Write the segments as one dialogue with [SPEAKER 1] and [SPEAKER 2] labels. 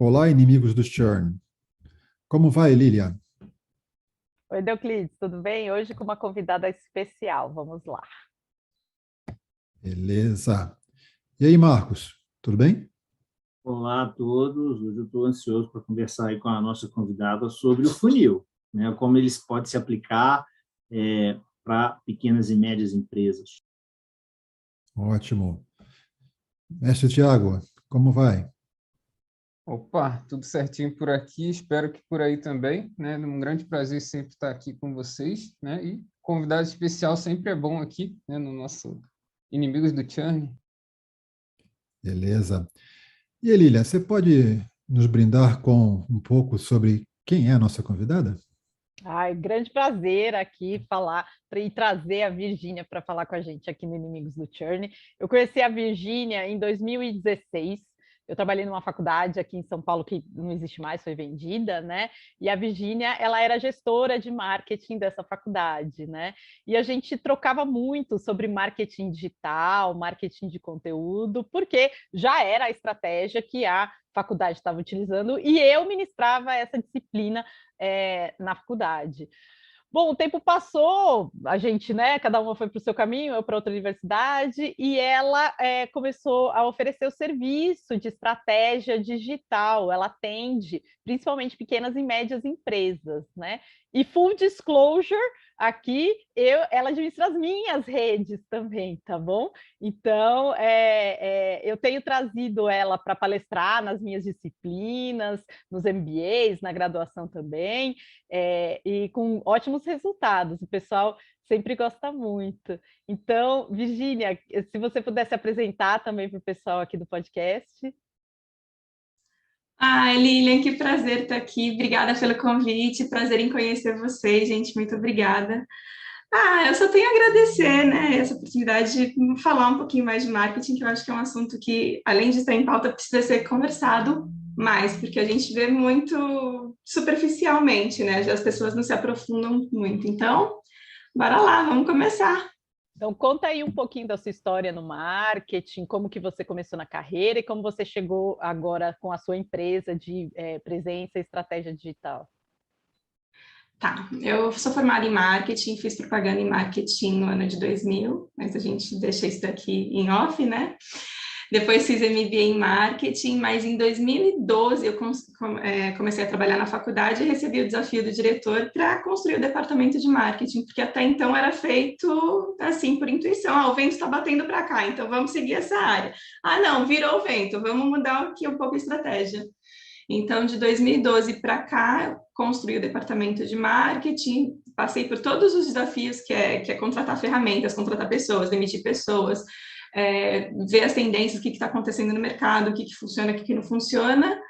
[SPEAKER 1] Olá, inimigos do churn. Como vai, Lilia?
[SPEAKER 2] Oi, Euclides, tudo bem? Hoje com uma convidada especial, vamos lá.
[SPEAKER 1] Beleza. E aí, Marcos? Tudo bem?
[SPEAKER 3] Olá a todos. Hoje eu estou ansioso para conversar aí com a nossa convidada sobre o funil, né? Como eles podem se aplicar para pequenas e médias empresas.
[SPEAKER 1] Ótimo. Mestre Tiago, como vai?
[SPEAKER 4] Opa, tudo certinho por aqui, espero que por aí também, né? Um grande prazer sempre estar aqui com vocês, né? E convidado especial sempre é bom aqui, né? No nosso Inimigos do Churn.
[SPEAKER 1] Beleza. E aí, Lilia, você pode nos brindar com um pouco sobre quem é a nossa convidada?
[SPEAKER 2] Ai, grande prazer aqui falar e trazer a Virgínia para falar com a gente aqui no Inimigos do Churn. Eu conheci a Virgínia em 2016. Eu trabalhei numa faculdade aqui em São Paulo que não existe mais, foi vendida, né? E a Virgínia, ela era gestora de marketing dessa faculdade, né? E a gente trocava muito sobre marketing digital, marketing de conteúdo, porque já era a estratégia que a faculdade estava utilizando e eu ministrava essa disciplina na faculdade. Bom, o tempo passou, a gente, né? Cada uma foi para o seu caminho, eu para outra universidade, e ela começou a oferecer o serviço de estratégia digital. Ela atende principalmente pequenas e médias empresas, né? E full disclosure, aqui ela administra as minhas redes também, tá bom? Então, eu tenho trazido ela para palestrar nas minhas disciplinas, nos MBAs, na graduação também, e com ótimos resultados. O pessoal sempre gosta muito. Então, Virgínia, se você pudesse apresentar também para o pessoal aqui do podcast.
[SPEAKER 5] Ai, Lilian, que prazer estar aqui. Obrigada pelo convite. Prazer em conhecer vocês, gente. Muito obrigada. Eu só tenho a agradecer, né, essa oportunidade de falar um pouquinho mais de marketing, que eu acho que é um assunto que, além de estar em pauta, precisa ser conversado mais, porque a gente vê muito superficialmente, né? As pessoas não se aprofundam muito. Então, bora lá, vamos começar.
[SPEAKER 2] Então, conta aí um pouquinho da sua história no marketing, como que você começou na carreira e como você chegou agora com a sua empresa de presença e estratégia digital.
[SPEAKER 5] Tá, eu sou formada em marketing, fiz propaganda em marketing no ano de 2000, mas a gente deixa isso daqui em off, né? Depois fiz MBA em marketing, mas em 2012 eu comecei a trabalhar na faculdade e recebi o desafio do diretor para construir o departamento de marketing, porque até então era feito assim, por intuição. O vento está batendo para cá, então vamos seguir essa área. Não, virou o vento, vamos mudar aqui um pouco a estratégia. Então, de 2012 para cá, construí o departamento de marketing, passei por todos os desafios que é contratar ferramentas, contratar pessoas, demitir pessoas, ver as tendências, o que está acontecendo no mercado, o que funciona, o que não funciona.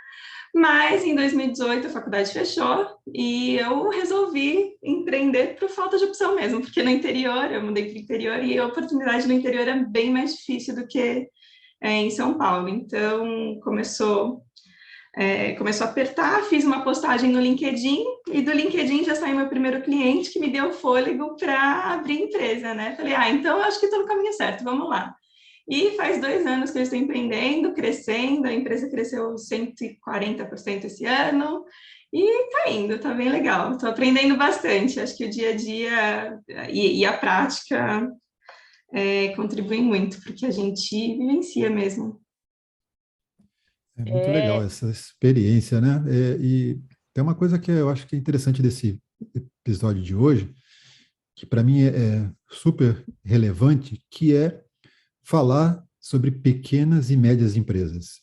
[SPEAKER 5] Mas em 2018 a faculdade fechou e eu resolvi empreender por falta de opção mesmo, porque no interior, eu mudei para o interior e a oportunidade no interior é bem mais difícil do que em São Paulo. Então começou a apertar, fiz uma postagem no LinkedIn e do LinkedIn já saiu meu primeiro cliente que me deu fôlego para abrir empresa, né? Falei, então acho que estou no caminho certo, vamos lá. E faz 2 anos que eu estou empreendendo, crescendo, a empresa cresceu 140% esse ano e tá indo, tá bem legal. Estou aprendendo bastante, acho que o dia a dia e a prática contribuem muito, porque a gente vivencia mesmo.
[SPEAKER 1] É muito legal essa experiência, né? E tem uma coisa que eu acho que é interessante desse episódio de hoje, que para mim é super relevante, que é falar sobre pequenas e médias empresas,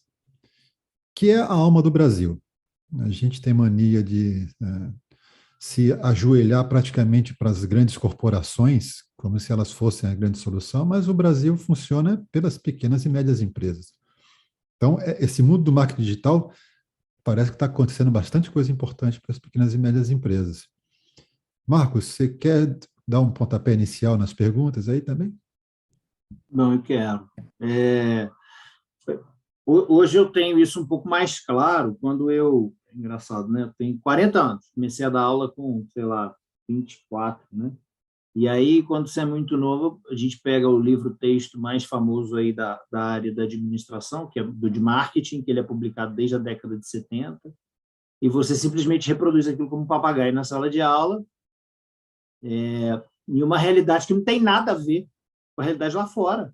[SPEAKER 1] que é a alma do Brasil. A gente tem mania de se ajoelhar praticamente para as grandes corporações, como se elas fossem a grande solução, mas o Brasil funciona pelas pequenas e médias empresas. Então, esse mundo do marketing digital parece que está acontecendo bastante coisa importante para as pequenas e médias empresas. Marcos, você quer dar um pontapé inicial nas perguntas aí também?
[SPEAKER 3] Não, eu quero. Hoje eu tenho isso um pouco mais claro quando engraçado, né? Eu tenho 40 anos, comecei a dar aula com, sei lá, 24, né? E aí, quando você é muito novo, a gente pega o livro-texto mais famoso aí da área da administração, que é do de marketing, que ele é publicado desde a década de 70, e você simplesmente reproduz aquilo como um papagaio na sala de aula, em uma realidade que não tem nada a ver com a realidade lá fora,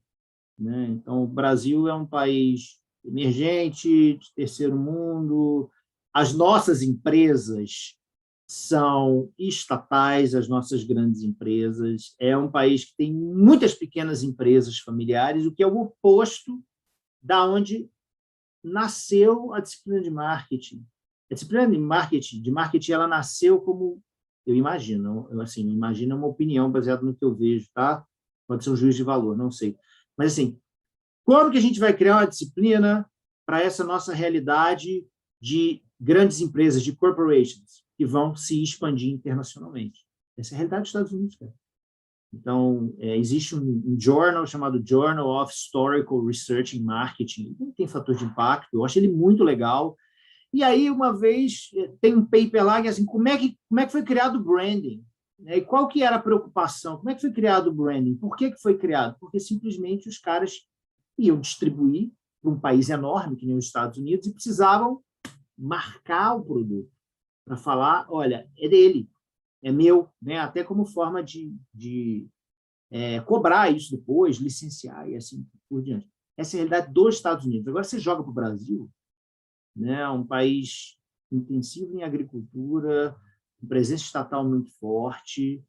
[SPEAKER 3] né? Então, o Brasil é um país emergente, de terceiro mundo, as nossas empresas são estatais, as nossas grandes empresas. É um país que tem muitas pequenas empresas familiares, o que é o oposto da onde nasceu a disciplina de marketing. A disciplina de marketing ela nasceu como, eu imagino, imagino uma opinião baseada no que eu vejo, tá? Pode ser um juízo de valor, não sei. Mas, assim, como que a gente vai criar uma disciplina para essa nossa realidade de grandes empresas, de corporations, que vão se expandir internacionalmente? Essa é a realidade dos Estados Unidos, cara. Então, existe um journal chamado Journal of Historical Research in Marketing, que tem fator de impacto, eu acho ele muito legal. E aí, uma vez, tem um paper lá que é assim, como é que foi criado o branding? E qual que era a preocupação? Como é que foi criado o branding? Por que foi criado? Porque simplesmente os caras iam distribuir para um país enorme, que nem os Estados Unidos, e precisavam marcar o produto para falar, olha, é dele, é meu, né? Até como forma de cobrar isso depois, licenciar e assim por diante. Essa é a realidade dos Estados Unidos. Agora você joga para o Brasil, né? Um país intensivo em agricultura, presença estatal muito forte.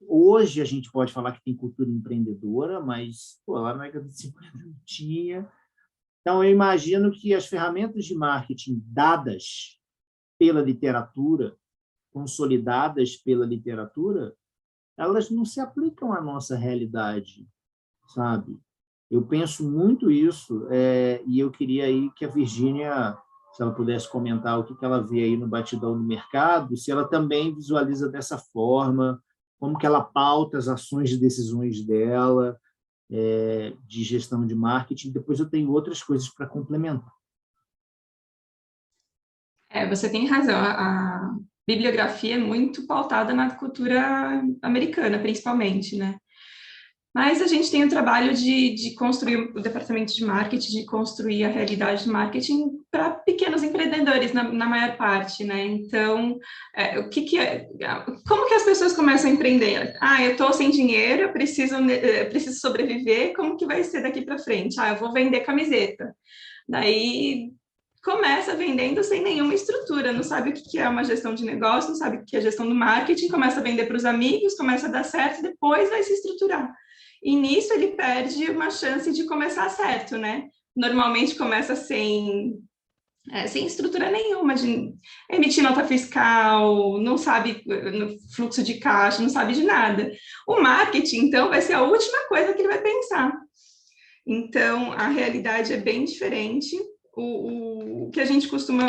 [SPEAKER 3] Hoje a gente pode falar que tem cultura empreendedora, mas lá na década de 50 não tinha. Então, eu imagino que as ferramentas de marketing dadas pela literatura, consolidadas pela literatura, elas não se aplicam à nossa realidade, sabe? Eu penso muito isso, e eu queria aí que a Virgínia, se ela pudesse comentar o que ela vê aí no batidão do mercado, se ela também visualiza dessa forma, como que ela pauta as ações e decisões dela, de gestão de marketing. Depois eu tenho outras coisas para complementar.
[SPEAKER 5] Você tem razão. A bibliografia é muito pautada na cultura americana, principalmente, né? Mas a gente tem o trabalho de construir o departamento de marketing, de construir a realidade do marketing para pequenos empreendedores, na maior parte, né? Então, como que as pessoas começam a empreender? Eu estou sem dinheiro, eu preciso sobreviver, como que vai ser daqui para frente? Eu vou vender camiseta. Daí começa vendendo sem nenhuma estrutura, não sabe o que é uma gestão de negócio, não sabe o que é gestão do marketing, começa a vender para os amigos, começa a dar certo, depois vai se estruturar. E nisso ele perde uma chance de começar certo, né? Normalmente começa sem estrutura nenhuma, de emitir nota fiscal, não sabe no fluxo de caixa, não sabe de nada. O marketing, então, vai ser a última coisa que ele vai pensar. Então, a realidade é bem diferente. O que a gente costuma...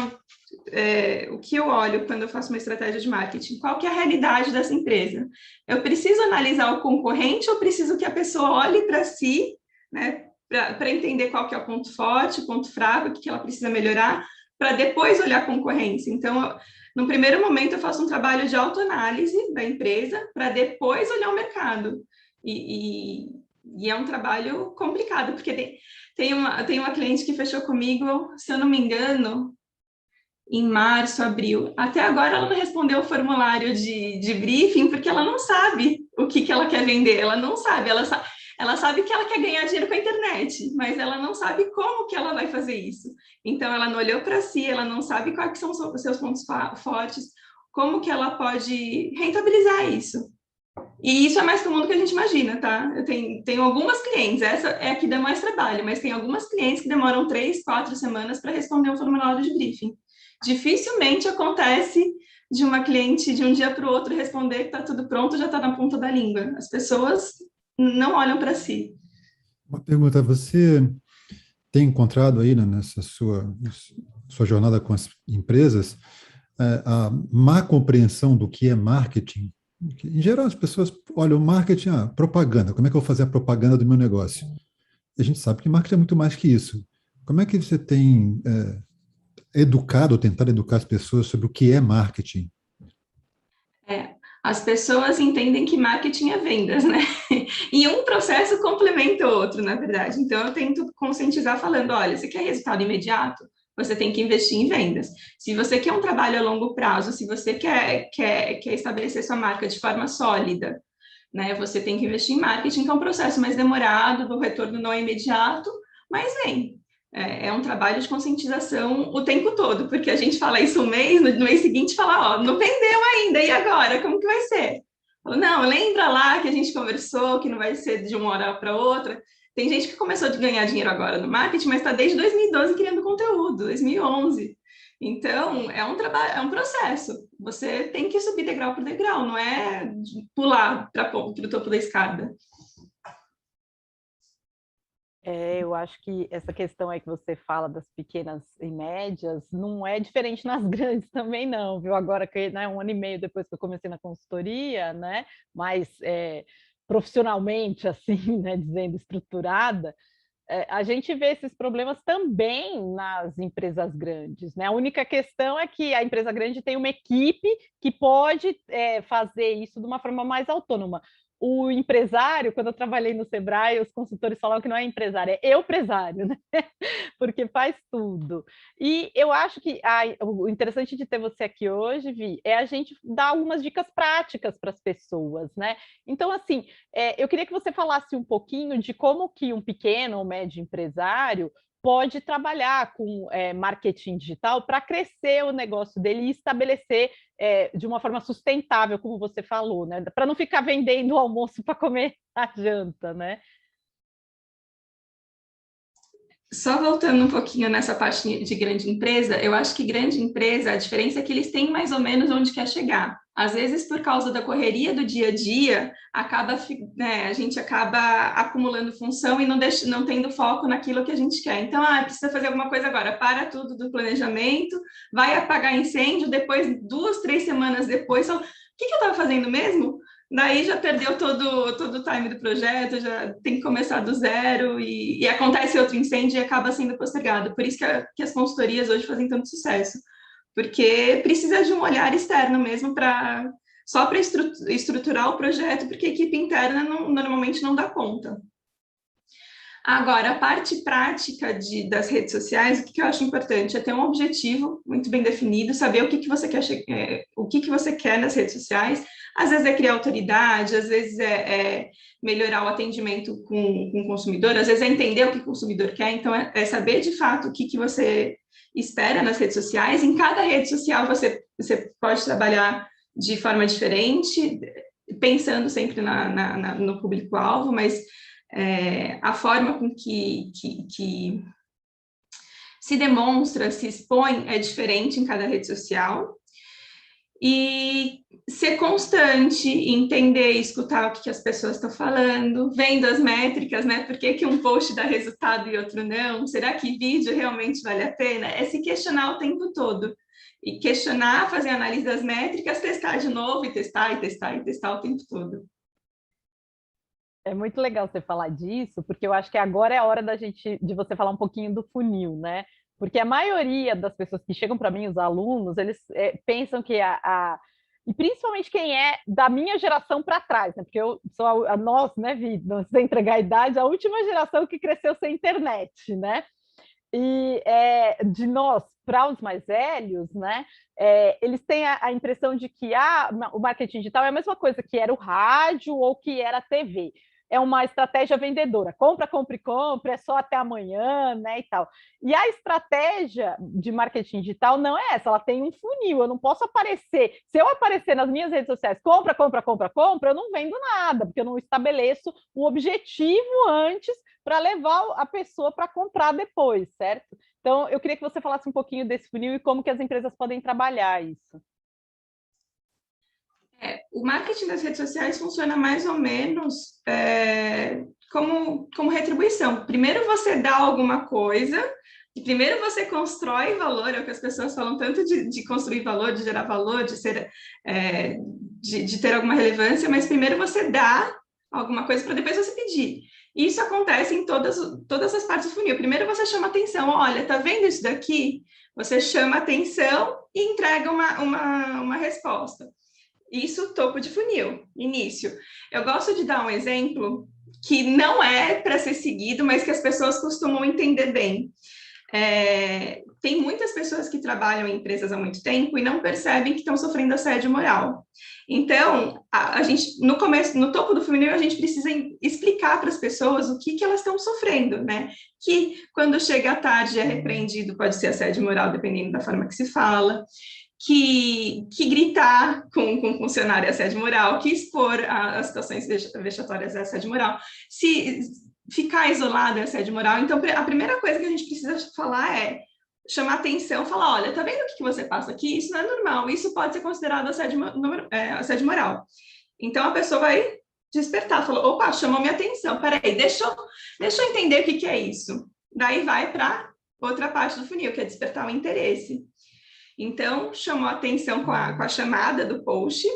[SPEAKER 5] o que eu olho quando eu faço uma estratégia de marketing, qual que é a realidade dessa empresa? Eu preciso analisar o concorrente ou preciso que a pessoa olhe para si, né, para entender qual que é o ponto forte, o ponto fraco, o que ela precisa melhorar, para depois olhar a concorrência? Então, no primeiro momento, eu faço um trabalho de autoanálise da empresa para depois olhar o mercado. E é um trabalho complicado, porque tem uma cliente que fechou comigo, se eu não me engano, em março, abril. Até agora ela não respondeu o formulário de briefing, porque ela não sabe o que ela quer vender, ela não sabe, ela sabe que ela quer ganhar dinheiro com a internet, mas ela não sabe como que ela vai fazer isso. Então, ela não olhou para si, ela não sabe quais são os seus pontos fortes, como que ela pode rentabilizar isso. E isso é mais comum do que a gente imagina, tá? Eu tenho algumas clientes, essa é a que dá mais trabalho, mas tem algumas clientes que demoram 3, 4 semanas para responder um formulário de briefing. Dificilmente acontece de uma cliente de um dia para o outro responder que está tudo pronto, já está na ponta da língua. As pessoas não olham para si.
[SPEAKER 1] Uma pergunta, você tem encontrado aí nessa sua jornada com as empresas a má compreensão do que é marketing? Em geral, as pessoas olham marketing, propaganda, como é que eu vou fazer a propaganda do meu negócio? E a gente sabe que marketing é muito mais que isso. Como é que você tem tentado educar as pessoas sobre o que é marketing?
[SPEAKER 5] as pessoas entendem que marketing é vendas, né? E um processo complementa o outro, na verdade. Então, eu tento conscientizar falando, olha, você quer resultado imediato? Você tem que investir em vendas. Se você quer um trabalho a longo prazo, se você quer estabelecer sua marca de forma sólida, né, você tem que investir em marketing, que é um processo mais demorado, o retorno não é imediato, mas vem. É um trabalho de conscientização o tempo todo, porque a gente fala isso um mês, no mês seguinte fala, ó, não vendeu ainda, e agora? Como que vai ser? Falo, não, lembra lá que a gente conversou, que não vai ser de uma hora para outra. Tem gente que começou a ganhar dinheiro agora no marketing, mas está desde 2012 criando conteúdo, 2011. Então, é um trabalho, é um processo. Você tem que subir degrau por degrau, não é pular para o topo da escada.
[SPEAKER 2] Eu acho que essa questão aí que você fala das pequenas e médias não é diferente nas grandes também não, viu? Agora que, né, 1 ano e meio depois que eu comecei na consultoria, né, mais profissionalmente, assim, né, dizendo estruturada, a gente vê esses problemas também nas empresas grandes, né? A única questão é que a empresa grande tem uma equipe que pode fazer isso de uma forma mais autônoma. O empresário, quando eu trabalhei no Sebrae, os consultores falavam que não é empresário, é eu-presário, né? Porque faz tudo. E eu acho que o interessante de ter você aqui hoje, Vi, é a gente dar algumas dicas práticas para as pessoas, né? Então, assim, eu queria que você falasse um pouquinho de como que um pequeno ou médio empresário pode trabalhar com marketing digital para crescer o negócio dele e estabelecer de uma forma sustentável, como você falou, né? Para não ficar vendendo o almoço para comer a janta, né?
[SPEAKER 5] Só voltando um pouquinho nessa parte de grande empresa, eu acho que grande empresa, a diferença é que eles têm mais ou menos onde quer chegar. Às vezes, por causa da correria do dia a dia, a gente acaba acumulando função e não tendo foco naquilo que a gente quer. Então, precisa fazer alguma coisa agora, para tudo do planejamento, vai apagar incêndio, depois, 2, 3 semanas depois, o que eu estava fazendo mesmo? Daí já perdeu todo o time do projeto, já tem que começar do zero e acontece outro incêndio e acaba sendo postergado. Por isso que as consultorias hoje fazem tanto sucesso, porque precisa de um olhar externo mesmo só para estruturar o projeto, porque a equipe interna normalmente não dá conta. Agora, a parte prática das redes sociais, o que eu acho importante é ter um objetivo muito bem definido, saber o que você quer, o que você quer nas redes sociais. Às vezes é criar autoridade, às vezes é melhorar o atendimento com o consumidor, às vezes é entender o que o consumidor quer. Então, é saber de fato o que você espera nas redes sociais. Em cada rede social você pode trabalhar de forma diferente, pensando sempre no público-alvo, mas a forma com que se demonstra, se expõe é diferente em cada rede social. E ser constante, entender e escutar o que as pessoas estão falando, vendo as métricas, né? Por que um post dá resultado e outro não? Será que vídeo realmente vale a pena? É se questionar o tempo todo. E questionar, fazer análise das métricas, testar de novo e testar o tempo todo.
[SPEAKER 2] É muito legal você falar disso, porque eu acho que agora é a hora de você falar um pouquinho do funil, né? Porque a maioria das pessoas que chegam para mim, os alunos, eles pensam que e principalmente quem é da minha geração para trás, né? Porque eu sou nós, né, Vi, sem entregar a idade, a última geração que cresceu sem internet, né? E de nós para os mais velhos, né? Eles têm a impressão de que o marketing digital é a mesma coisa que era o rádio ou que era a TV. É uma estratégia vendedora. Compra, compra e compra, é só até amanhã, né, e tal. E a estratégia de marketing digital não é essa, ela tem um funil. Eu não posso aparecer. Se eu aparecer nas minhas redes sociais, compra, compra, compra, compra, eu não vendo nada, porque eu não estabeleço o objetivo antes para levar a pessoa para comprar depois, certo? Então, eu queria que você falasse um pouquinho desse funil e como que as empresas podem trabalhar isso.
[SPEAKER 5] O marketing das redes sociais funciona mais ou menos como retribuição. Primeiro você dá alguma coisa, e primeiro você constrói valor, é o que as pessoas falam tanto de construir valor, de gerar valor, de ter alguma relevância, mas primeiro você dá alguma coisa para depois você pedir. Isso acontece em todas as partes do funil. Primeiro você chama atenção, olha, tá vendo isso daqui? Você chama atenção e entrega uma resposta. Isso, topo de funil, início. Eu gosto de dar um exemplo que não é para ser seguido, mas que as pessoas costumam entender bem. Tem muitas pessoas que trabalham em empresas há muito tempo e não percebem que estão sofrendo assédio moral. Então, a gente, no começo, no topo do funil, a gente precisa explicar para as pessoas o que elas estão sofrendo, né? Que quando chega à tarde é repreendido, pode ser assédio moral, dependendo da forma que se fala. Que gritar com um funcionário é assédio moral, que expor as situações vexatórias é assédio moral, se ficar isolado é assédio moral. Então, a primeira coisa que a gente precisa falar é chamar atenção, falar, olha, tá vendo o que você passa aqui? Isso não é normal, isso pode ser considerado assédio moral. Então, a pessoa vai despertar, falou, opa, chamou minha atenção, peraí, deixa eu entender o que é isso. Daí vai para outra parte do funil, que é despertar o interesse. Então, chamou a atenção com a chamada do post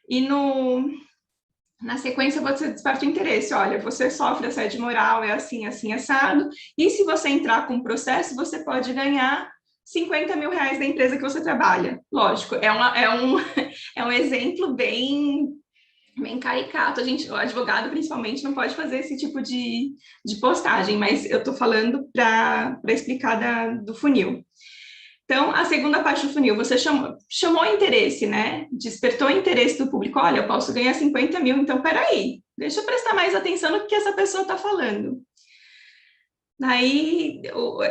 [SPEAKER 5] e na sequência você desperta o interesse. Olha, você sofre assédio moral, é assim, assim, assado. E se você entrar com um processo, você pode ganhar 50 mil reais da empresa que você trabalha. Lógico, é um exemplo bem caricato. O advogado, principalmente, não pode fazer esse tipo de postagem, mas eu estou falando para explicar do funil. Então, a segunda parte do funil, você chamou interesse, né? Despertou interesse do público. Olha, eu posso ganhar 50 mil, então, peraí, deixa eu prestar mais atenção no que essa pessoa está falando. Daí,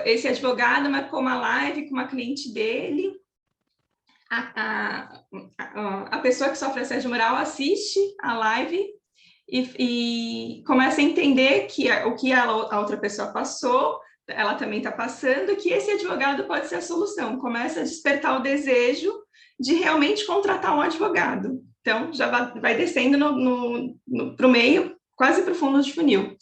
[SPEAKER 5] esse advogado marcou uma live com uma cliente dele. A pessoa que sofre assédio moral assiste a live e começa a entender o que a outra pessoa passou, ela também está passando, que esse advogado pode ser a solução. Começa a despertar o desejo de realmente contratar um advogado. Então, já vai descendo para o meio, quase para o fundo de funil.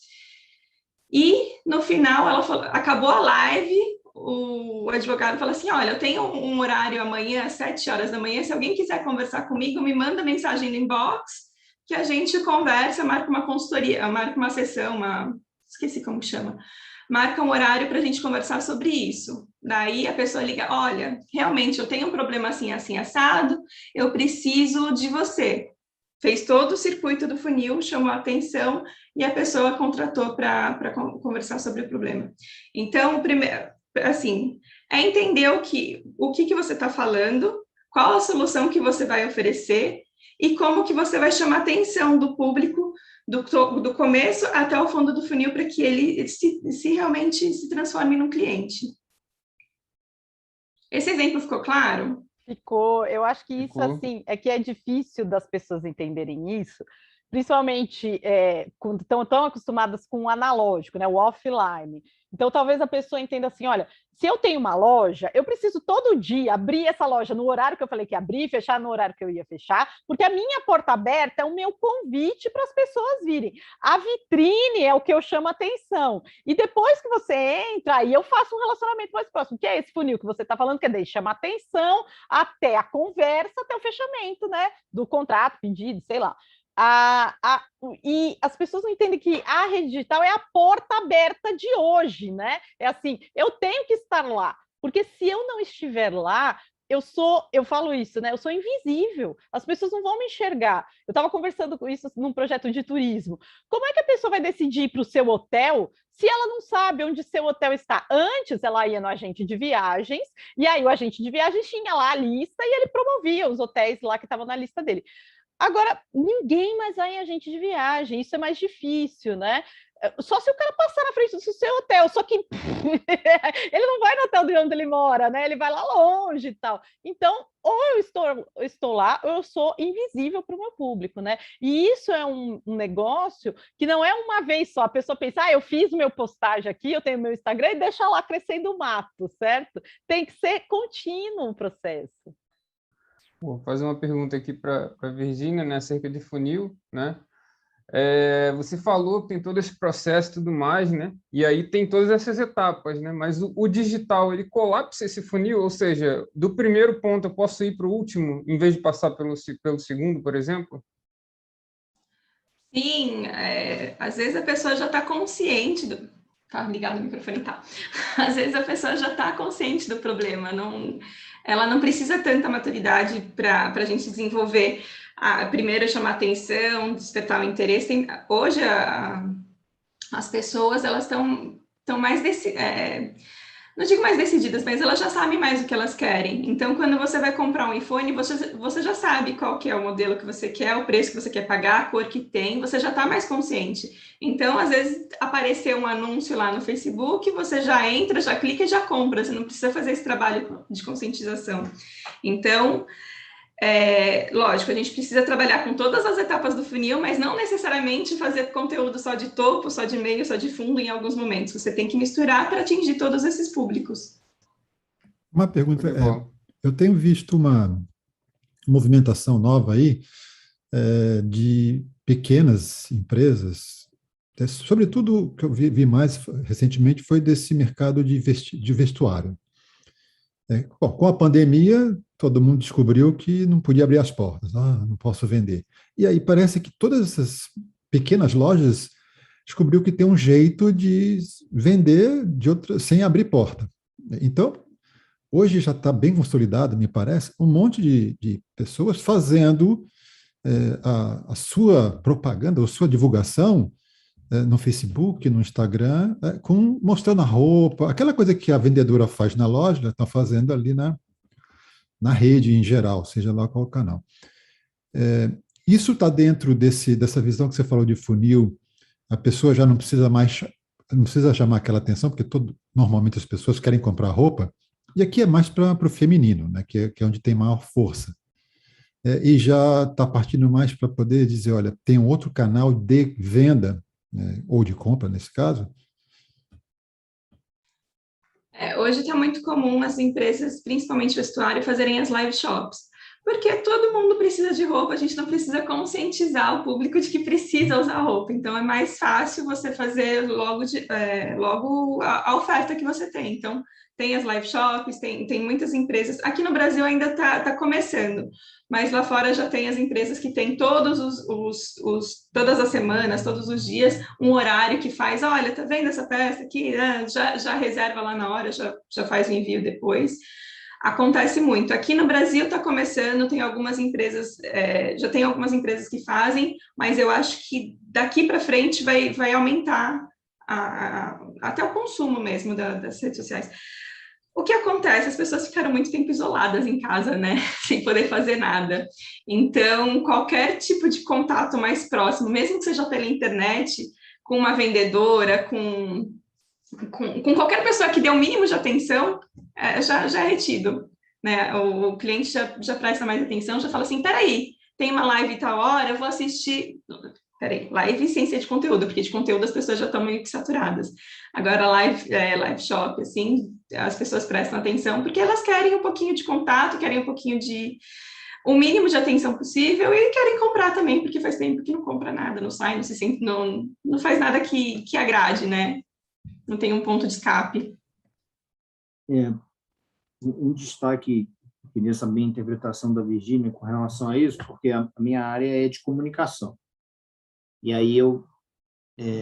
[SPEAKER 5] E, no final, ela falou, acabou a live, o advogado falou assim, olha, eu tenho um horário amanhã, às 7 horas da manhã, se alguém quiser conversar comigo, me manda mensagem no inbox, que a gente conversa, marca uma consultoria, marca uma sessão, esqueci como chama, marca um horário para a gente conversar sobre isso. Daí a pessoa liga, olha, realmente eu tenho um problema assim, assim, assado, eu preciso de você. Fez todo o circuito do funil, chamou a atenção e a pessoa contratou para conversar sobre o problema. Então, primeiro, assim, é entender o que você está falando, qual a solução que você vai oferecer e como que você vai chamar a atenção do público do começo até o fundo do funil para que ele se realmente se transforme num cliente. Esse exemplo ficou claro?
[SPEAKER 2] Ficou. Eu acho que isso,
[SPEAKER 4] Ficou.
[SPEAKER 2] assim, é que é difícil das pessoas entenderem isso, principalmente quando estão tão acostumadas com o analógico, né, o offline. Então, talvez a pessoa entenda assim, olha, se eu tenho uma loja, eu preciso todo dia abrir essa loja no horário que eu falei que ia abrir, fechar no horário que eu ia fechar, porque a minha porta aberta é o meu convite para as pessoas virem. A vitrine é o que eu chamo a atenção. E depois que você entra, aí eu faço um relacionamento mais próximo, que é esse funil que você está falando, que é daí chama atenção até a conversa, até o fechamento, né, do contrato, pedido, sei lá. E as pessoas não entendem que a rede digital é a porta aberta de hoje, né? É assim, eu tenho que estar lá, porque se eu não estiver lá, eu falo isso, né? Eu sou invisível, as pessoas não vão me enxergar. Eu estava conversando com isso num projeto de turismo. Como é que a pessoa vai decidir ir para o seu hotel se ela não sabe onde seu hotel está? Antes ela ia no agente de viagens, e aí o agente de viagens tinha lá a lista e ele promovia os hotéis lá que estavam na lista dele. Agora, ninguém mais vai em agente de viagem, isso é mais difícil, né? Só se o cara passar na frente do seu hotel, só que ele não vai no hotel de onde ele mora, né? Ele vai lá longe e tal. Então, ou eu estou lá, ou eu sou invisível para o meu público, né? E isso é um negócio que não é uma vez só. A pessoa pensa, eu fiz meu postagem aqui, eu tenho meu Instagram e deixa lá crescendo o mato, certo? Tem que ser contínuo o processo.
[SPEAKER 4] Vou fazer uma pergunta aqui para a Virgínia, né, acerca de funil, né? Você falou que tem todo esse processo e tudo mais, né? E aí tem todas essas etapas, né? Mas o digital, ele colapsa esse funil, ou seja, do primeiro ponto eu posso ir para o último, em vez de passar pelo segundo, por exemplo?
[SPEAKER 5] Sim, às vezes a pessoa já está consciente do... Tá ligado o microfone, tá? Às vezes a pessoa já está consciente do problema, ela não precisa tanta maturidade para a gente desenvolver primeiro chamar atenção, despertar o interesse. Hoje, as pessoas, elas estão mais não digo mais decididas, mas elas já sabem mais o que elas querem. Então, quando você vai comprar um iPhone, você já sabe qual que é o modelo que você quer, o preço que você quer pagar, a cor que tem, você já está mais consciente. Então, às vezes, apareceu um anúncio lá no Facebook, você já entra, já clica e já compra, você não precisa fazer esse trabalho de conscientização. Então, lógico, a gente precisa trabalhar com todas as etapas do funil, mas não necessariamente fazer conteúdo só de topo, só de meio, só de fundo em alguns momentos. Você tem que misturar para atingir todos esses públicos.
[SPEAKER 1] Uma pergunta, eu tenho visto uma movimentação nova aí de pequenas empresas, sobretudo o que eu vi mais recentemente foi desse mercado de vestuário. Bom, com a pandemia, todo mundo descobriu que não podia abrir as portas, não posso vender. E aí parece que todas essas pequenas lojas descobriu que tem um jeito de vender sem abrir porta. Então, hoje já está bem consolidado, me parece, um monte de pessoas fazendo a sua propaganda, a sua divulgação no Facebook, no Instagram, mostrando a roupa, aquela coisa que a vendedora faz na loja, está fazendo ali na rede em geral, seja lá qual o canal. Isso está dentro dessa visão que você falou de funil, a pessoa já não precisa chamar aquela atenção, porque normalmente as pessoas querem comprar roupa, e aqui é mais para o feminino, né, que é onde tem maior força. E já está partindo mais para poder dizer, olha, tem um outro canal de venda, ou de compra, nesse caso?
[SPEAKER 5] Hoje está muito comum as empresas, principalmente vestuário, fazerem as live shops, porque todo mundo precisa de roupa, a gente não precisa conscientizar o público de que precisa usar roupa, então é mais fácil você fazer logo a oferta que você tem. Então, tem as live shops, tem muitas empresas, aqui no Brasil ainda está começando, mas lá fora já tem as empresas que têm todas as semanas, todos os dias, um horário que faz, olha, tá vendo essa peça aqui? Já reserva lá na hora, já faz o envio depois. Acontece muito. Aqui no Brasil está começando, tem algumas empresas, já tem algumas empresas que fazem, mas eu acho que daqui para frente vai aumentar até o consumo mesmo das redes sociais. O que acontece? As pessoas ficaram muito tempo isoladas em casa, né? Sem poder fazer nada. Então, qualquer tipo de contato mais próximo, mesmo que seja pela internet, com uma vendedora, com qualquer pessoa que dê um mínimo de atenção, já é retido, né? O cliente já presta mais atenção, já fala assim, peraí, tem uma live tal hora, eu vou assistir... Peraí, live sem ser de conteúdo, porque de conteúdo as pessoas já estão meio que saturadas. Agora, live shop, assim, as pessoas prestam atenção, porque elas querem um pouquinho de contato, querem um pouquinho o mínimo de atenção possível e querem comprar também, porque faz tempo que não compra nada, não sai, não se sente, não faz nada que agrade, né? Não tem um ponto de escape.
[SPEAKER 3] Um destaque, eu queria saber a interpretação da Virgínia com relação a isso, porque a minha área é de comunicação. E aí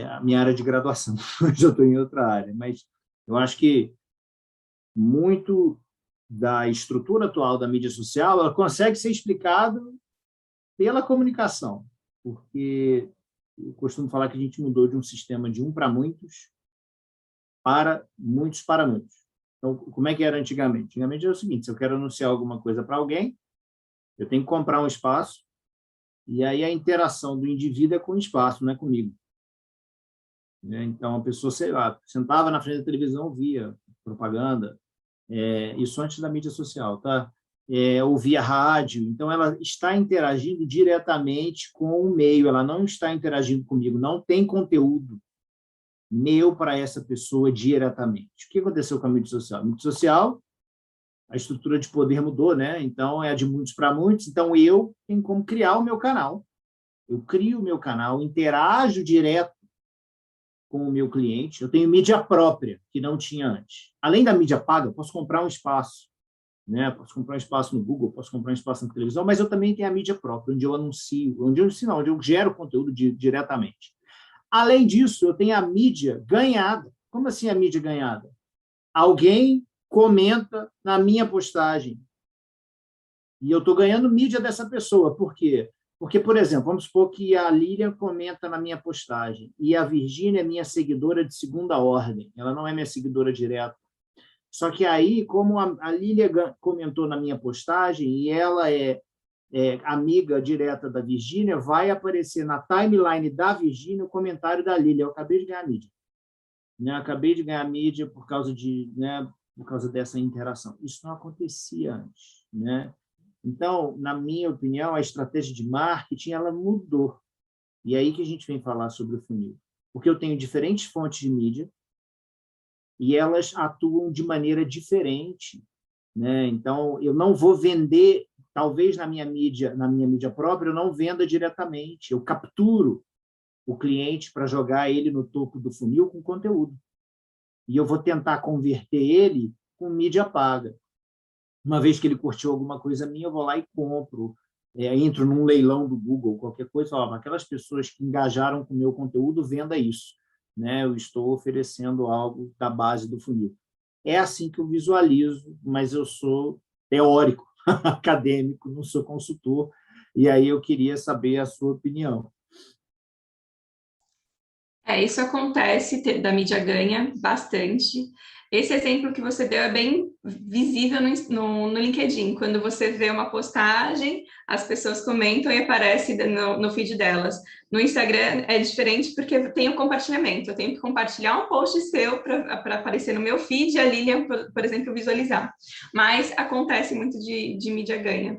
[SPEAKER 3] a minha área de graduação, já estou em outra área, mas eu acho que muito da estrutura atual da mídia social, ela consegue ser explicada pela comunicação, porque eu costumo falar que a gente mudou de um sistema de um para muitos para muitos para muitos. Então, como é que era antigamente? Antigamente era o seguinte, se eu quero anunciar alguma coisa para alguém, eu tenho que comprar um espaço, e aí a interação do indivíduo é com o espaço, não é comigo. Então, a pessoa, sei lá, sentava na frente da televisão, via propaganda, isso antes da mídia social, tá? Ouvia rádio, então ela está interagindo diretamente com o meio, ela não está interagindo comigo, não tem conteúdo meu para essa pessoa diretamente. O que aconteceu com a mídia social? A mídia social, a estrutura de poder mudou, né? Então, é de muitos para muitos, então eu tenho como criar o meu canal. Eu crio o meu canal, interajo direto com o meu cliente, eu tenho mídia própria, que não tinha antes. Além da mídia paga, eu posso comprar um espaço, né? Posso comprar um espaço no Google, posso comprar um espaço na televisão, mas eu também tenho a mídia própria, onde eu anuncio, onde eu gero conteúdo diretamente. Além disso, eu tenho a mídia ganhada. Como assim a mídia ganhada? Alguém comenta na minha postagem. E eu estou ganhando mídia dessa pessoa. Por quê? Porque, por exemplo, vamos supor que a Lilian comenta na minha postagem e a Virgínia é minha seguidora de segunda ordem, ela não é minha seguidora direta. Só que aí, como a Lilian comentou na minha postagem e ela é amiga direta da Virgínia, vai aparecer na timeline da Virgínia o comentário da Lilian. Eu acabei de ganhar mídia. Né? Acabei de ganhar mídia por causa por causa dessa interação. Isso não acontecia antes, né? Então, na minha opinião, a estratégia de marketing ela mudou. E é aí que a gente vem falar sobre o funil. Porque eu tenho diferentes fontes de mídia e elas atuam de maneira diferente, né? Então, eu não vou vender, talvez na minha mídia própria, eu não venda diretamente, eu capturo o cliente para jogar ele no topo do funil com conteúdo. E eu vou tentar converter ele com mídia paga. Uma vez que ele curtiu alguma coisa minha, eu vou lá e compro, entro num leilão do Google, qualquer coisa, aquelas pessoas que engajaram com o meu conteúdo, venda isso. Né? Eu estou oferecendo algo da base do funil. É assim que eu visualizo, mas eu sou teórico, acadêmico, não sou consultor, e aí eu queria saber a sua opinião.
[SPEAKER 5] Isso acontece, da mídia ganha bastante. Esse exemplo que você deu é bem visível no LinkedIn. Quando você vê uma postagem, as pessoas comentam e aparece no feed delas. No Instagram é diferente porque tem o compartilhamento. Eu tenho que compartilhar um post seu para aparecer no meu feed e a Lilian, por exemplo, visualizar. Mas acontece muito de mídia ganha.